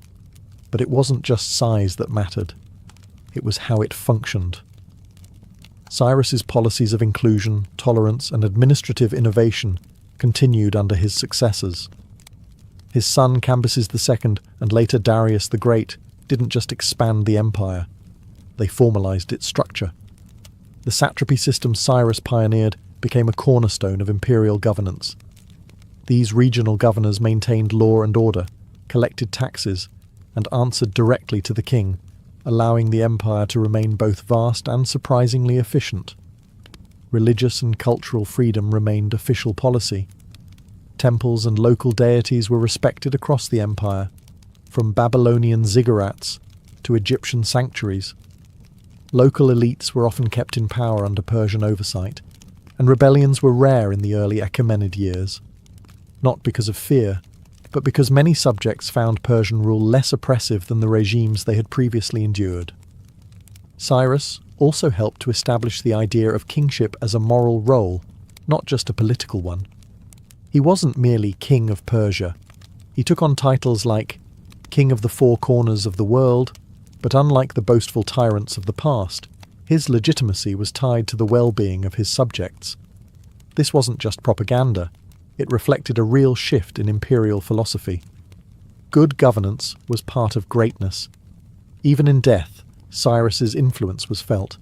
But it wasn't just size that mattered. It was how it functioned. Cyrus's policies of inclusion, tolerance, and administrative innovation continued under his successors. His son Cambyses II and later Darius the Great didn't just expand the empire, they formalized its structure. The satrapy system Cyrus pioneered became a cornerstone of imperial governance. These regional governors maintained law and order, collected taxes, and answered directly to the king, allowing the empire to remain both vast and surprisingly efficient. Religious and cultural freedom remained official policy. Temples and local deities were respected across the empire, from Babylonian ziggurats to Egyptian sanctuaries. Local elites were often kept in power under Persian oversight, and rebellions were rare in the early Achaemenid years. Not because of fear, but because many subjects found Persian rule less oppressive than the regimes they had previously endured. Cyrus also helped to establish the idea of kingship as a moral role, not just a political one. He wasn't merely king of Persia. He took on titles like king of the four corners of the world, but unlike the boastful tyrants of the past, his legitimacy was tied to the well-being of his subjects. This wasn't just propaganda. It reflected a real shift in imperial philosophy. Good governance was part of greatness. Even in death, Cyrus's influence was felt.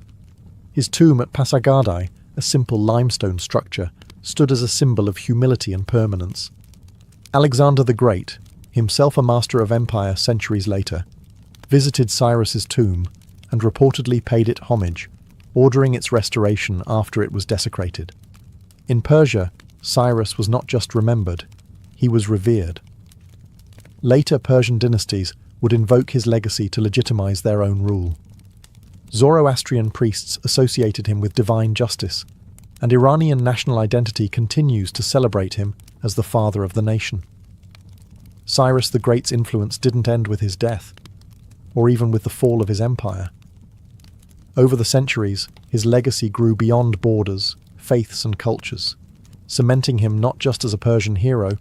His tomb at Pasargadae, a simple limestone structure, stood as a symbol of humility and permanence. Alexander the Great, himself a master of empire centuries later, visited Cyrus's tomb and reportedly paid it homage, ordering its restoration after it was desecrated. In Persia, Cyrus was not just remembered, he was revered. Later Persian dynasties would invoke his legacy to legitimize their own rule. Zoroastrian priests associated him with divine justice, and Iranian national identity continues to celebrate him as the father of the nation. Cyrus the Great's influence didn't end with his death, or even with the fall of his empire. Over the centuries, his legacy grew beyond borders, faiths and cultures, cementing him not just as a Persian hero,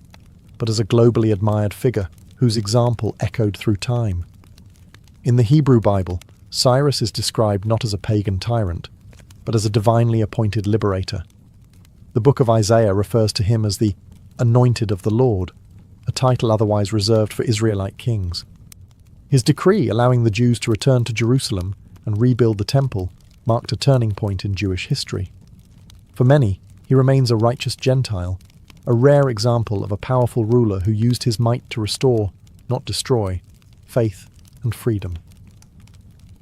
but as a globally admired figure whose example echoed through time. In the Hebrew Bible, Cyrus is described not as a pagan tyrant, but as a divinely appointed liberator. The book of Isaiah refers to him as the anointed of the Lord, a title otherwise reserved for Israelite kings. His decree allowing the Jews to return to Jerusalem and rebuild the temple marked a turning point in Jewish history. For many, he remains a righteous Gentile, a rare example of a powerful ruler who used his might to restore, not destroy, faith and freedom.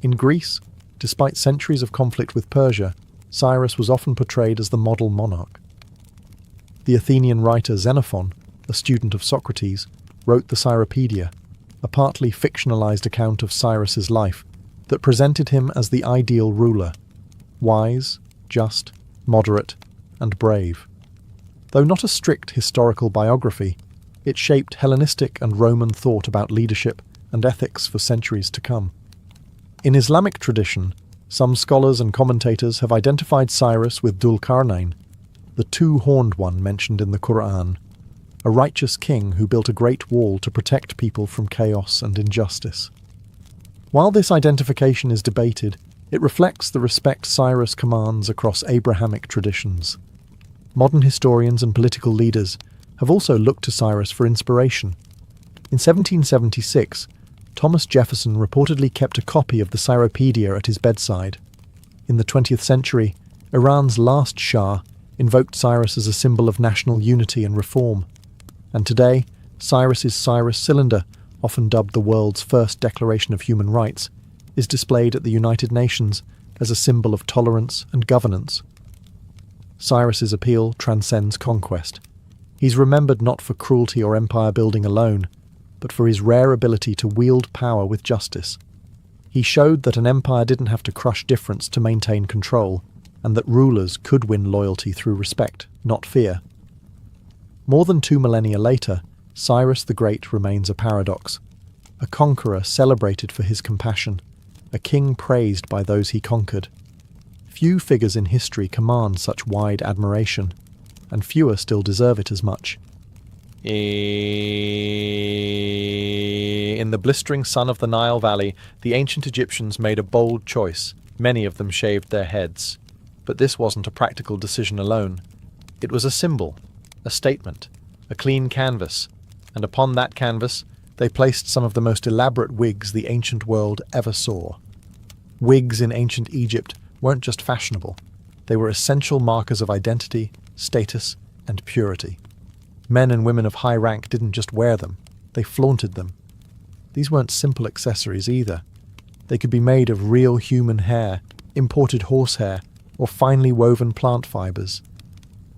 In Greece, despite centuries of conflict with Persia, Cyrus was often portrayed as the model monarch. The Athenian writer Xenophon, a student of Socrates, wrote the Cyropaedia, a partly fictionalized account of Cyrus's life that presented him as the ideal ruler, wise, just, moderate, and brave. Though not a strict historical biography, it shaped Hellenistic and Roman thought about leadership and ethics for centuries to come. In Islamic tradition, some scholars and commentators have identified Cyrus with Dhul-Qarnayn, the two-horned one mentioned in the Quran, a righteous king who built a great wall to protect people from chaos and injustice. While this identification is debated, it reflects the respect Cyrus commands across Abrahamic traditions. Modern historians and political leaders have also looked to Cyrus for inspiration. In 1776, Thomas Jefferson reportedly kept a copy of the Cyropedia at his bedside. In the 20th century, Iran's last Shah invoked Cyrus as a symbol of national unity and reform. And today, Cyrus's Cyrus cylinder, often dubbed the world's first Declaration of Human Rights, is displayed at the United Nations as a symbol of tolerance and governance. Cyrus's appeal transcends conquest. He's remembered not for cruelty or empire building alone, but for his rare ability to wield power with justice. He showed that an empire didn't have to crush difference to maintain control, and that rulers could win loyalty through respect, not fear. More than 2 millennia later, Cyrus the Great remains a paradox. A conqueror celebrated for his compassion, a king praised by those he conquered. Few figures in history command such wide admiration, and fewer still deserve it as much. In the blistering sun of the Nile Valley, the ancient Egyptians made a bold choice. Many of them shaved their heads. But this wasn't a practical decision alone. It was a symbol, a statement, a clean canvas, and upon that canvas they placed some of the most elaborate wigs the ancient world ever saw. Wigs in ancient Egypt weren't just fashionable. They were essential markers of identity, status, and purity. Men and women of high rank didn't just wear them, they flaunted them. These weren't simple accessories either. They could be made of real human hair, imported horsehair, or finely woven plant fibers.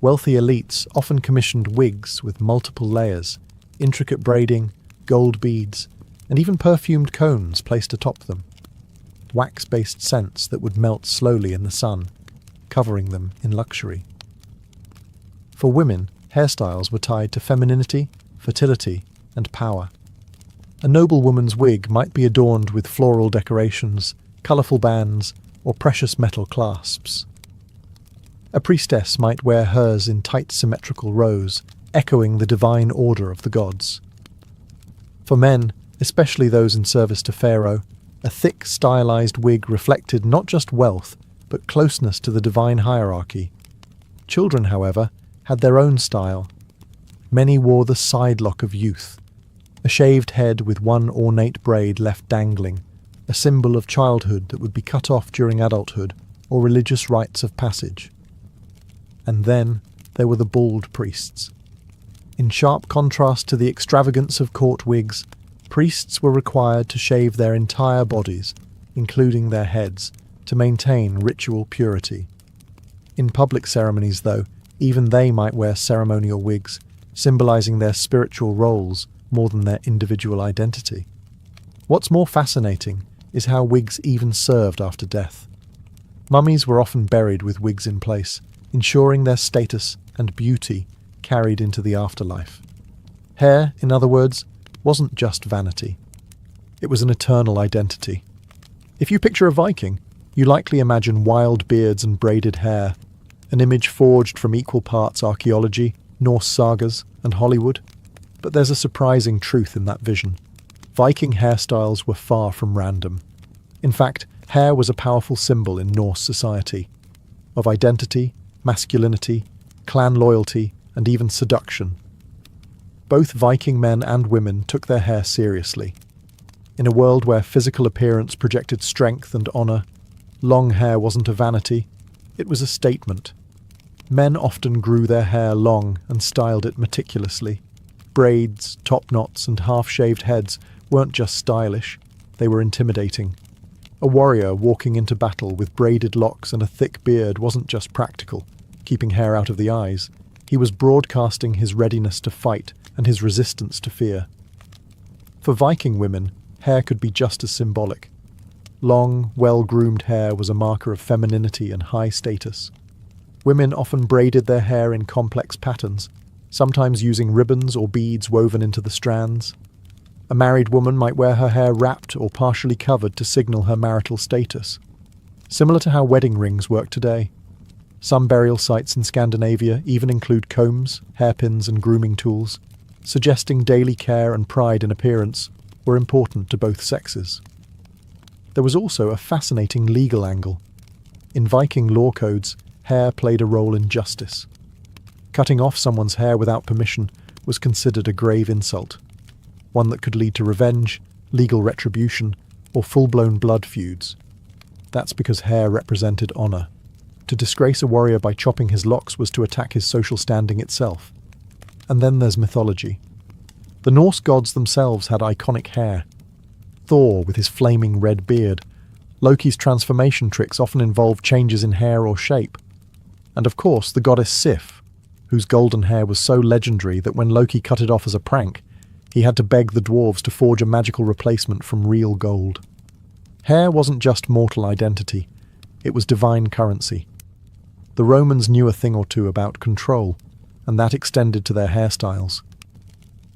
Wealthy elites often commissioned wigs with multiple layers, intricate braiding, gold beads, and even perfumed cones placed atop them. Wax-based scents that would melt slowly in the sun, covering them in luxury. For women, hairstyles were tied to femininity, fertility, and power. A noblewoman's wig might be adorned with floral decorations, colourful bands, or precious metal clasps. A priestess might wear hers in tight symmetrical rows, echoing the divine order of the gods. For men, especially those in service to Pharaoh, a thick, stylized wig reflected not just wealth, but closeness to the divine hierarchy. Children, however, had their own style. Many wore the sidelock of youth, a shaved head with one ornate braid left dangling, a symbol of childhood that would be cut off during adulthood or religious rites of passage. And then there were the bald priests. In sharp contrast to the extravagance of court wigs, priests were required to shave their entire bodies, including their heads, to maintain ritual purity. In public ceremonies, though, even they might wear ceremonial wigs, symbolizing their spiritual roles more than their individual identity. What's more fascinating is how wigs even served after death. Mummies were often buried with wigs in place, ensuring their status and beauty carried into the afterlife. Hair, in other words, wasn't just vanity. It was an eternal identity. If you picture a Viking, you likely imagine wild beards and braided hair, an image forged from equal parts archaeology, Norse sagas, and Hollywood. But there's a surprising truth in that vision. Viking hairstyles were far from random. In fact, hair was a powerful symbol in Norse society, of identity, masculinity, clan loyalty, and even seduction. Both Viking men and women took their hair seriously. In a world where physical appearance projected strength and honour, long hair wasn't a vanity, it was a statement. Men often grew their hair long and styled it meticulously. Braids, top knots, and half-shaved heads weren't just stylish, they were intimidating. A warrior walking into battle with braided locks and a thick beard wasn't just practical, keeping hair out of the eyes. He was broadcasting his readiness to fight and his resistance to fear. For Viking women, hair could be just as symbolic. Long, well-groomed hair was a marker of femininity and high status. Women often braided their hair in complex patterns, sometimes using ribbons or beads woven into the strands. A married woman might wear her hair wrapped or partially covered to signal her marital status, similar to how wedding rings work today. Some burial sites in Scandinavia even include combs, hairpins, and grooming tools, suggesting daily care and pride in appearance were important to both sexes. There was also a fascinating legal angle. In Viking law codes, hair played a role in justice. Cutting off someone's hair without permission was considered a grave insult. one that could lead to revenge, legal retribution, or full-blown blood feuds. That's because hair represented honor. To disgrace a warrior by chopping his locks was to attack his social standing itself. And then there's mythology. The Norse gods themselves had iconic hair. Thor with his flaming red beard. Loki's transformation tricks often involved changes in hair or shape. And of course, the goddess Sif, whose golden hair was so legendary that when Loki cut it off as a prank, he had to beg the dwarves to forge a magical replacement from real gold. Hair wasn't just mortal identity, it was divine currency. The Romans knew a thing or two about control, and that extended to their hairstyles.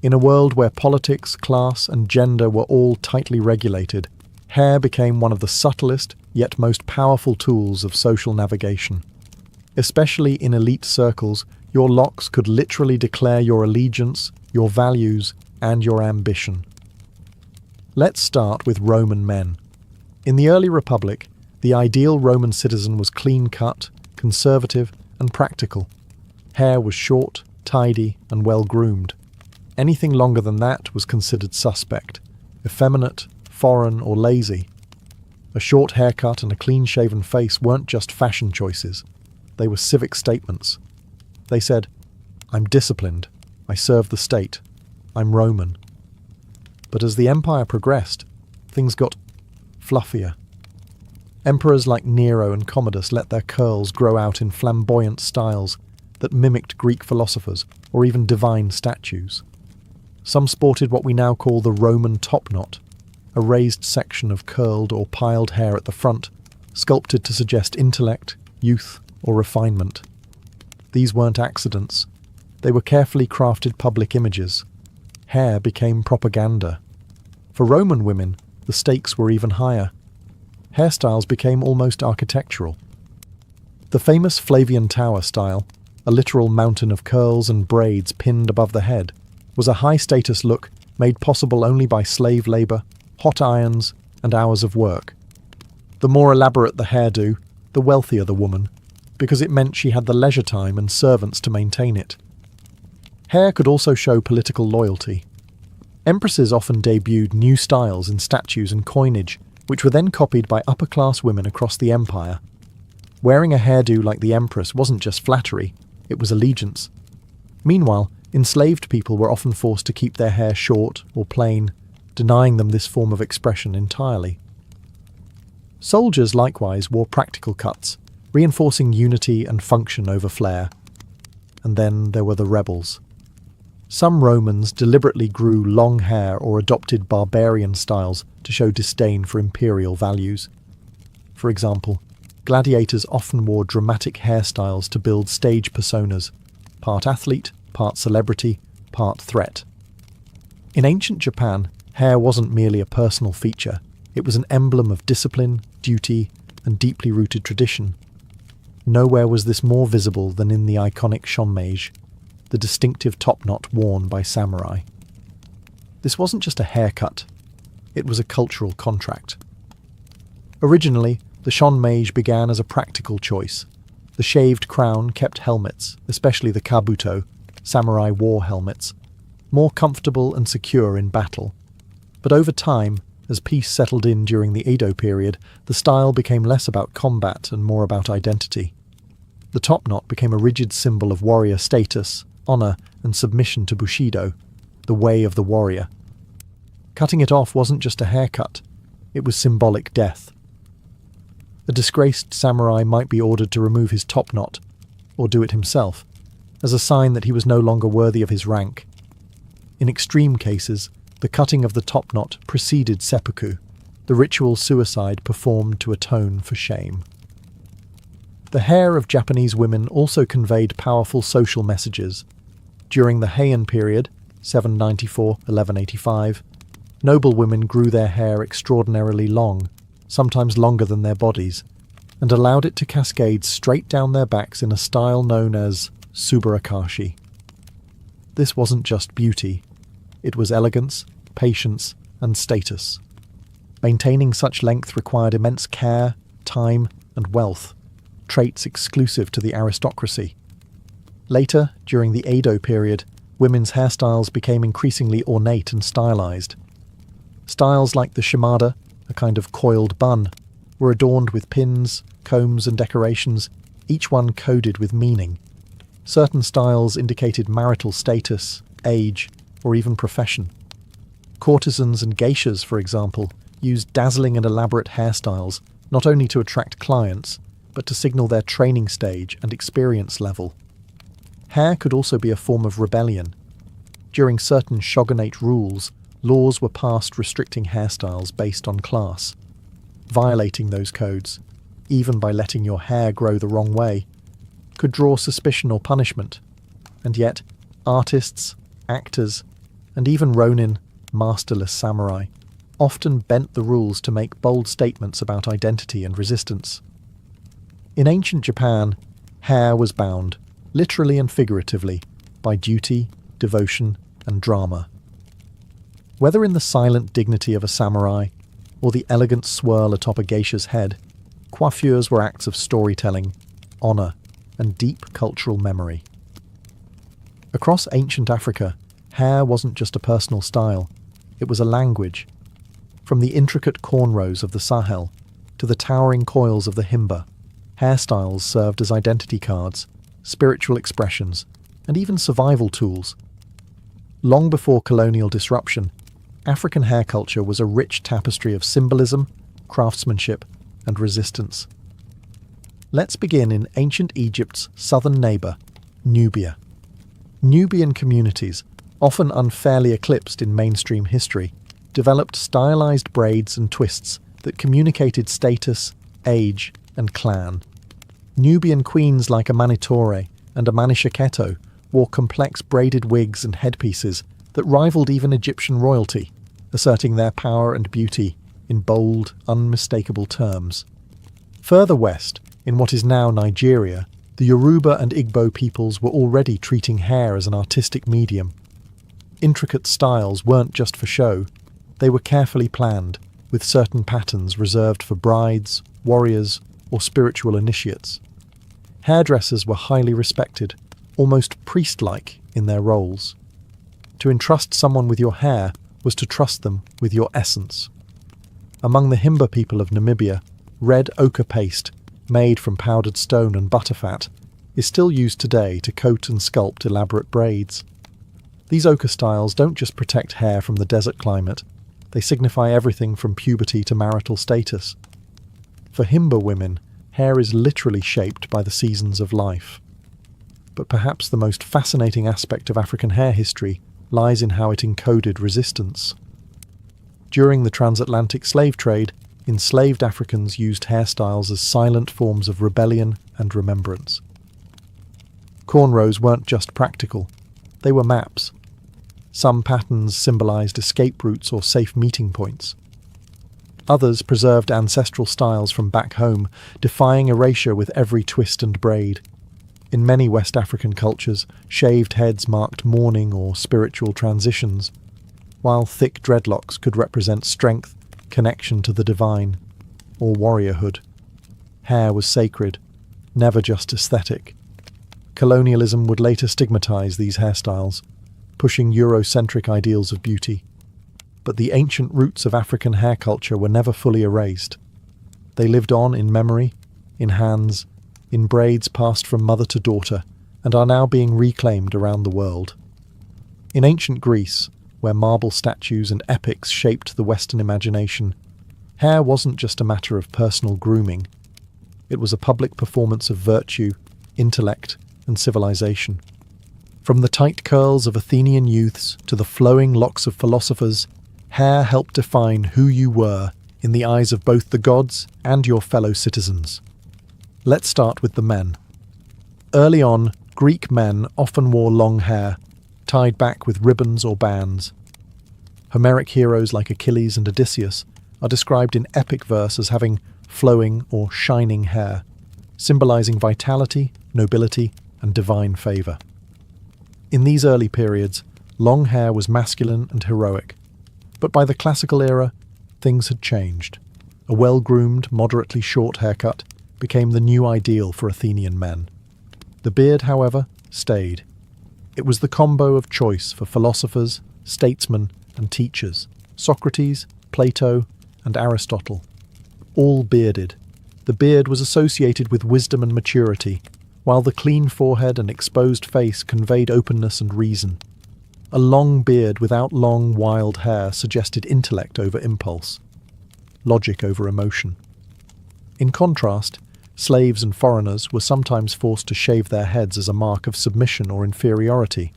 In a world where politics, class, and gender were all tightly regulated, hair became one of the subtlest yet most powerful tools of social navigation. Especially in elite circles, your locks could literally declare your allegiance, your values, and your ambition. Let's start with Roman men. In the early Republic, the ideal Roman citizen was clean-cut, conservative, and practical. Hair was short, tidy, and well-groomed. Anything longer than that was considered suspect, effeminate, foreign, or lazy. A short haircut and a clean-shaven face weren't just fashion choices. They were civic statements. They said, "I'm disciplined. I serve the state. I'm Roman." But as the empire progressed, things got fluffier. Emperors like Nero and Commodus let their curls grow out in flamboyant styles that mimicked Greek philosophers or even divine statues. Some sported what we now call the Roman topknot, a raised section of curled or piled hair at the front, sculpted to suggest intellect, youth, or refinement. These weren't accidents. They were carefully crafted public images. Hair became propaganda. For Roman women, the stakes were even higher. Hairstyles became almost architectural. The famous Flavian Tower style, a literal mountain of curls and braids pinned above the head, was a high-status look made possible only by slave labour, hot irons, and hours of work. The more elaborate the hairdo, the wealthier the woman, because it meant she had the leisure time and servants to maintain it. Hair could also show political loyalty. Empresses often debuted new styles in statues and coinage, which were then copied by upper-class women across the empire. Wearing a hairdo like the empress wasn't just flattery, it was allegiance. Meanwhile, enslaved people were often forced to keep their hair short or plain, denying them this form of expression entirely. Soldiers likewise wore practical cuts, reinforcing unity and function over flair. And then there were the rebels. Some Romans deliberately grew long hair or adopted barbarian styles to show disdain for imperial values. For example, gladiators often wore dramatic hairstyles to build stage personas, part athlete, part celebrity, part threat. In ancient Japan, hair wasn't merely a personal feature, it was an emblem of discipline, duty, and deeply rooted tradition. Nowhere was this more visible than in the iconic shonmeige, the distinctive topknot worn by samurai. This wasn't just a haircut, it was a cultural contract. Originally, the shonmeige began as a practical choice. The shaved crown kept helmets, especially the kabuto, samurai war helmets, more comfortable and secure in battle. But over time, as peace settled in during the Edo period, the style became less about combat and more about identity. The topknot became a rigid symbol of warrior status, honour, and submission to Bushido, the way of the warrior. Cutting it off wasn't just a haircut, it was symbolic death. A disgraced samurai might be ordered to remove his topknot, or do it himself, as a sign that he was no longer worthy of his rank. In extreme cases, the cutting of the topknot preceded seppuku, the ritual suicide performed to atone for shame. The hair of Japanese women also conveyed powerful social messages. During the Heian period, 794–1185, noble women grew their hair extraordinarily long, sometimes longer than their bodies, and allowed it to cascade straight down their backs in a style known as subarakashi. This wasn't just beauty, it was elegance, patience, and status. Maintaining such length required immense care, time, and wealth, traits exclusive to the aristocracy. Later, during the Edo period, women's hairstyles became increasingly ornate and stylized. Styles like the shimada, a kind of coiled bun, were adorned with pins, combs and decorations, each one coded with meaning. Certain styles indicated marital status, age, or even profession. Courtesans and geishas, for example, used dazzling and elaborate hairstyles not only to attract clients, but to signal their training stage and experience level. Hair could also be a form of rebellion. During certain shogunate rules, laws were passed restricting hairstyles based on class. Violating those codes, even by letting your hair grow the wrong way, could draw suspicion or punishment. And yet, artists, actors, and even ronin, masterless samurai, often bent the rules to make bold statements about identity and resistance. In ancient Japan, hair was bound, literally and figuratively, by duty, devotion, and drama. Whether in the silent dignity of a samurai or the elegant swirl atop a geisha's head, coiffures were acts of storytelling, honor, and deep cultural memory. Across ancient Africa, hair wasn't just a personal style, it was a language. From the intricate cornrows of the Sahel to the towering coils of the Himba, hairstyles served as identity cards, spiritual expressions, and even survival tools. Long before colonial disruption, African hair culture was a rich tapestry of symbolism, craftsmanship, and resistance. Let's begin in ancient Egypt's southern neighbour, Nubia. Nubian communities, often unfairly eclipsed in mainstream history, developed stylized braids and twists that communicated status, age, and clan. Nubian queens like Amanitore and Amaniseketo wore complex braided wigs and headpieces that rivaled even Egyptian royalty, asserting their power and beauty in bold, unmistakable terms. Further west, in what is now Nigeria, the Yoruba and Igbo peoples were already treating hair as an artistic medium. Intricate styles weren't just for show, they were carefully planned, with certain patterns reserved for brides, warriors, or spiritual initiates. Hairdressers were highly respected, almost priest-like in their roles. To entrust someone with your hair was to trust them with your essence. Among the Himba people of Namibia, red ochre paste, made from powdered stone and butterfat, is still used today to coat and sculpt elaborate braids. These ochre styles don't just protect hair from the desert climate, they signify everything from puberty to marital status. For Himba women, hair is literally shaped by the seasons of life. But perhaps the most fascinating aspect of African hair history lies in how it encoded resistance. During the transatlantic slave trade, enslaved Africans used hairstyles as silent forms of rebellion and remembrance. Cornrows weren't just practical, they were maps. Some patterns symbolized escape routes or safe meeting points. Others preserved ancestral styles from back home, defying erasure with every twist and braid. In many West African cultures, shaved heads marked mourning or spiritual transitions, while thick dreadlocks could represent strength, connection to the divine, or warriorhood. Hair was sacred, never just aesthetic. Colonialism would later stigmatize these hairstyles, pushing Eurocentric ideals of beauty. But the ancient roots of African hair culture were never fully erased. They lived on in memory, in hands, in braids passed from mother to daughter, and are now being reclaimed around the world. In ancient Greece, where marble statues and epics shaped the Western imagination, hair wasn't just a matter of personal grooming. It was a public performance of virtue, intellect, and civilization. From the tight curls of Athenian youths to the flowing locks of philosophers, hair helped define who you were in the eyes of both the gods and your fellow citizens. Let's start with the men. Early on, Greek men often wore long hair, tied back with ribbons or bands. Homeric heroes like Achilles and Odysseus are described in epic verse as having flowing or shining hair, symbolizing vitality, nobility, and divine favor. In these early periods, long hair was masculine and heroic, but by the classical era, things had changed. A well-groomed, moderately short haircut became the new ideal for Athenian men. The beard, however, stayed. It was the combo of choice for philosophers, statesmen, and teachers: Socrates, Plato, and Aristotle. All bearded. The beard was associated with wisdom and maturity, while the clean forehead and exposed face conveyed openness and reason. A long beard without long, wild hair suggested intellect over impulse, logic over emotion. In contrast, slaves and foreigners were sometimes forced to shave their heads as a mark of submission or inferiority.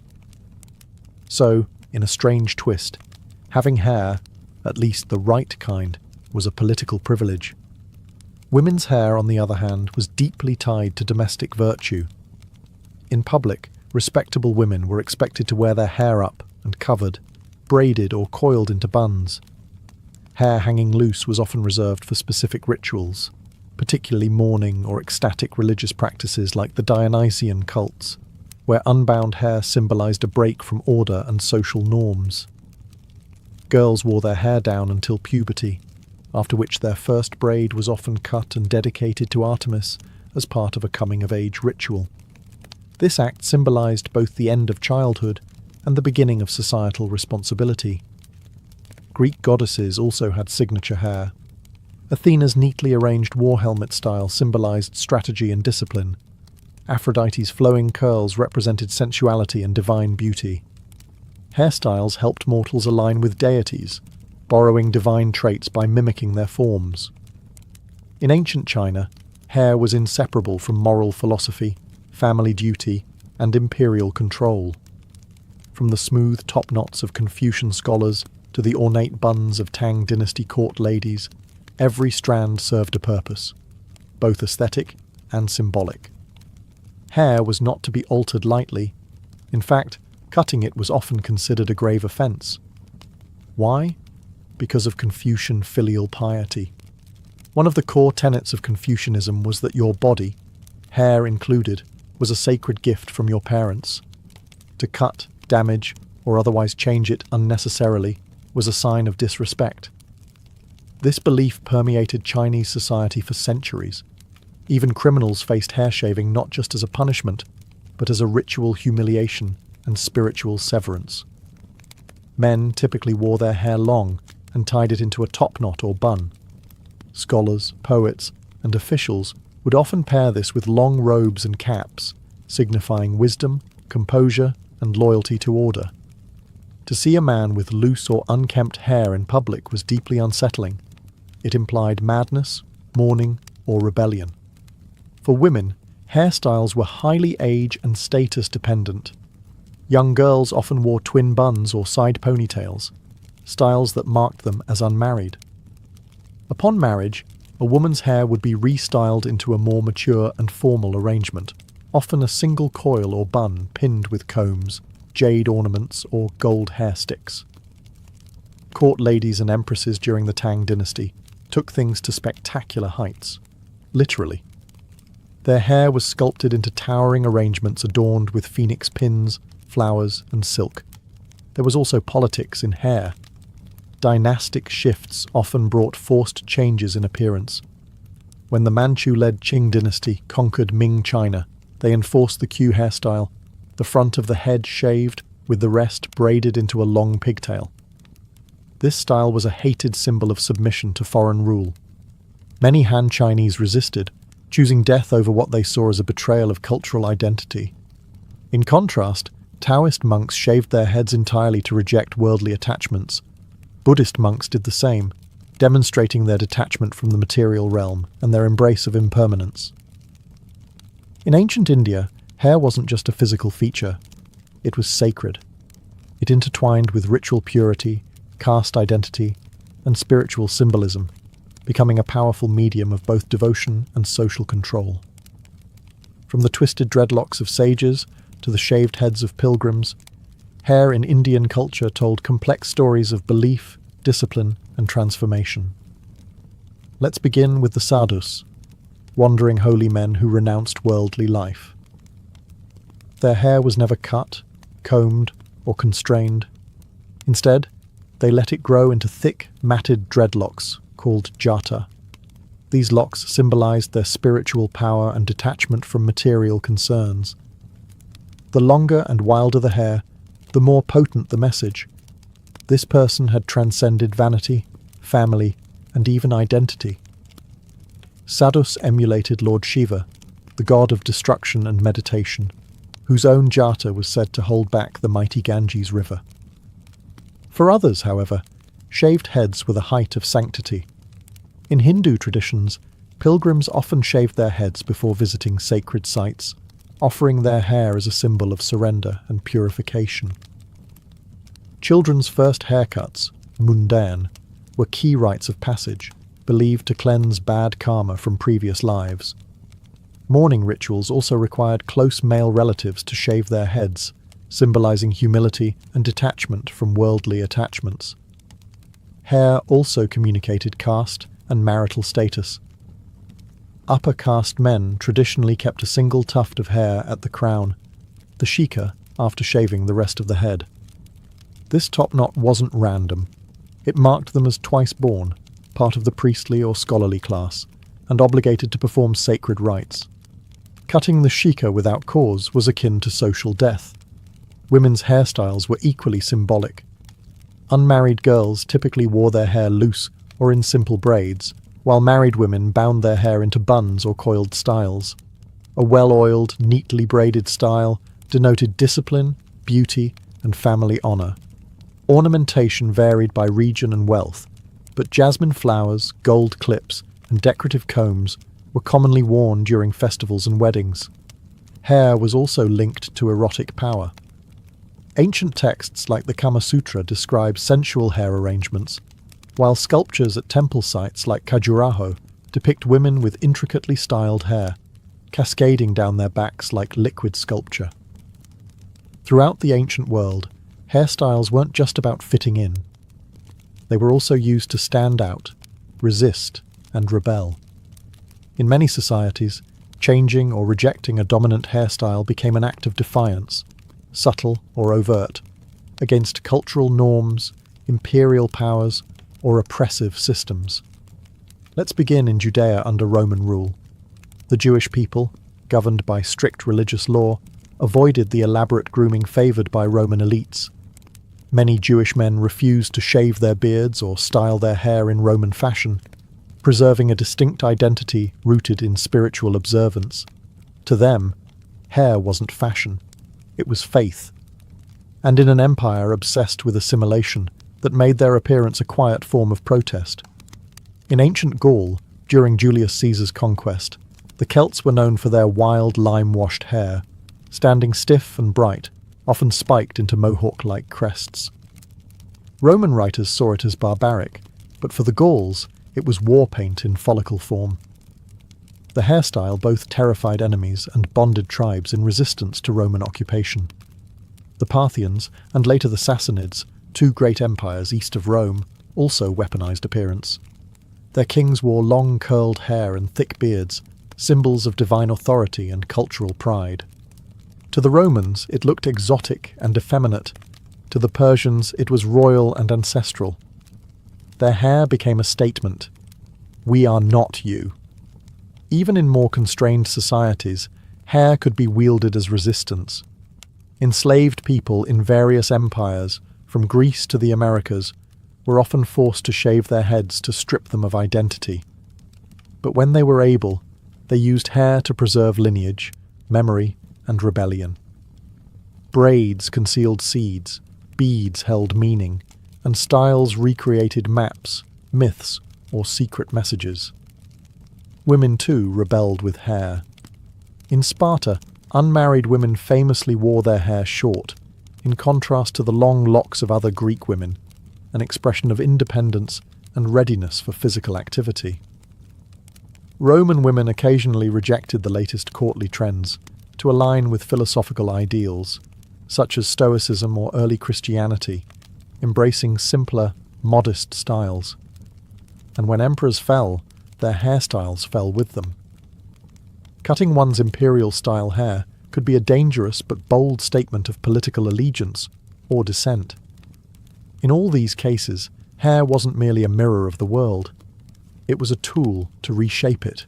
So, in a strange twist, having hair, at least the right kind, was a political privilege. Women's hair, on the other hand, was deeply tied to domestic virtue. In public, respectable women were expected to wear their hair up and covered, braided or coiled into buns. Hair hanging loose was often reserved for specific rituals, particularly mourning or ecstatic religious practices like the Dionysian cults, where unbound hair symbolized a break from order and social norms. Girls wore their hair down until puberty, after which their first braid was often cut and dedicated to Artemis as part of a coming-of-age ritual. This act symbolized both the end of childhood and the beginning of societal responsibility. Greek goddesses also had signature hair. Athena's neatly arranged war helmet style symbolized strategy and discipline. Aphrodite's flowing curls represented sensuality and divine beauty. Hairstyles helped mortals align with deities, borrowing divine traits by mimicking their forms. In ancient China, hair was inseparable from moral philosophy, family duty, and imperial control. From the smooth top knots of Confucian scholars to the ornate buns of Tang dynasty court ladies, every strand served a purpose, both aesthetic and symbolic. Hair was not to be altered lightly. In fact, cutting it was often considered a grave offence. Why? Because of Confucian filial piety. One of the core tenets of Confucianism was that your body, hair included, was a sacred gift from your parents. To cut, damage, or otherwise change it unnecessarily was a sign of disrespect. This belief permeated Chinese society for centuries. Even criminals faced hair shaving not just as a punishment, but as a ritual humiliation and spiritual severance. Men typically wore their hair long and tied it into a topknot or bun. Scholars, poets, and officials would often pair this with long robes and caps, signifying wisdom, composure, and loyalty to order. To see a man with loose or unkempt hair in public was deeply unsettling. It implied madness, mourning, or rebellion. For women, hairstyles were highly age and status dependent. Young girls often wore twin buns or side ponytails, styles that marked them as unmarried. Upon marriage, a woman's hair would be restyled into a more mature and formal arrangement, often a single coil or bun pinned with combs, jade ornaments, or gold hair sticks. Court ladies and empresses during the Tang dynasty took things to spectacular heights, literally. Their hair was sculpted into towering arrangements adorned with phoenix pins, flowers, and silk. There was also politics in hair. Dynastic shifts often brought forced changes in appearance. When the Manchu-led Qing dynasty conquered Ming China, they enforced the queue hairstyle, the front of the head shaved, with the rest braided into a long pigtail. This style was a hated symbol of submission to foreign rule. Many Han Chinese resisted, choosing death over what they saw as a betrayal of cultural identity. In contrast, Taoist monks shaved their heads entirely to reject worldly attachments. Buddhist monks did the same, demonstrating their detachment from the material realm and their embrace of impermanence. In ancient India, hair wasn't just a physical feature. It was sacred. It intertwined with ritual purity, caste identity, and spiritual symbolism, becoming a powerful medium of both devotion and social control. From the twisted dreadlocks of sages to the shaved heads of pilgrims, hair in Indian culture told complex stories of belief, discipline, and transformation. Let's begin with the sadhus, wandering holy men who renounced worldly life. Their hair was never cut, combed, or constrained. Instead, they let it grow into thick, matted dreadlocks called jata. These locks symbolized their spiritual power and detachment from material concerns. The longer and wilder the hair, the more potent the message. This person had transcended vanity, family, and even identity. Sadhus emulated Lord Shiva, the god of destruction and meditation, whose own jata was said to hold back the mighty Ganges river. For others, however, shaved heads were the height of sanctity. In Hindu traditions, pilgrims often shaved their heads before visiting sacred sites, offering their hair as a symbol of surrender and purification. Children's first haircuts, mundan, were key rites of passage, believed to cleanse bad karma from previous lives. Mourning rituals also required close male relatives to shave their heads, symbolizing humility and detachment from worldly attachments. Hair also communicated caste and marital status. Upper caste men traditionally kept a single tuft of hair at the crown, the shika, after shaving the rest of the head. This top knot wasn't random. It marked them as twice born, part of the priestly or scholarly class, and obligated to perform sacred rites. Cutting the shika without cause was akin to social death. Women's hairstyles were equally symbolic. Unmarried girls typically wore their hair loose or in simple braids, while married women bound their hair into buns or coiled styles. A well-oiled, neatly braided style denoted discipline, beauty, and family honor. Ornamentation varied by region and wealth, but jasmine flowers, gold clips, and decorative combs were commonly worn during festivals and weddings. Hair was also linked to erotic power. Ancient texts like the Kama Sutra describe sensual hair arrangements, while sculptures at temple sites like Khajuraho depict women with intricately styled hair, cascading down their backs like liquid sculpture. Throughout the ancient world, hairstyles weren't just about fitting in. They were also used to stand out, resist, and rebel. In many societies, changing or rejecting a dominant hairstyle became an act of defiance, subtle or overt, against cultural norms, imperial powers, or oppressive systems. Let's begin in Judea under Roman rule. The Jewish people, governed by strict religious law, avoided the elaborate grooming favoured by Roman elites. Many Jewish men refused to shave their beards or style their hair in Roman fashion, preserving a distinct identity rooted in spiritual observance. To them, hair wasn't fashion, it was faith. And in an empire obsessed with assimilation that made their appearance a quiet form of protest. In ancient Gaul, during Julius Caesar's conquest, the Celts were known for their wild lime-washed hair, standing stiff and bright, often spiked into mohawk-like crests. Roman writers saw it as barbaric, but for the Gauls, it was war paint in follicle form. The hairstyle both terrified enemies and bonded tribes in resistance to Roman occupation. The Parthians, and later the Sassanids, two great empires east of Rome, also weaponized appearance. Their kings wore long curled hair and thick beards, symbols of divine authority and cultural pride. To the Romans, it looked exotic and effeminate. To the Persians, it was royal and ancestral. Their hair became a statement. We are not you. Even in more constrained societies, hair could be wielded as resistance. Enslaved people in various empires, from Greece to the Americas, were often forced to shave their heads to strip them of identity. But when they were able, they used hair to preserve lineage, memory, and rebellion. Braids concealed seeds, beads held meaning, and styles recreated maps, myths, or secret messages. Women too rebelled with hair. In Sparta, unmarried women famously wore their hair short, in contrast to the long locks of other Greek women, an expression of independence and readiness for physical activity. Roman women occasionally rejected the latest courtly trends to align with philosophical ideals, such as Stoicism or early Christianity, embracing simpler, modest styles. And when emperors fell, their hairstyles fell with them. Cutting one's imperial-style hair could be a dangerous but bold statement of political allegiance or dissent. In all these cases, hair wasn't merely a mirror of the world. It was a tool to reshape it.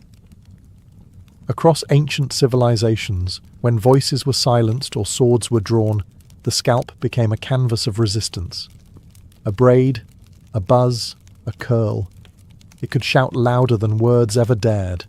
Across ancient civilizations, when voices were silenced or swords were drawn, the scalp became a canvas of resistance. A braid, a buzz, a curl. It could shout louder than words ever dared,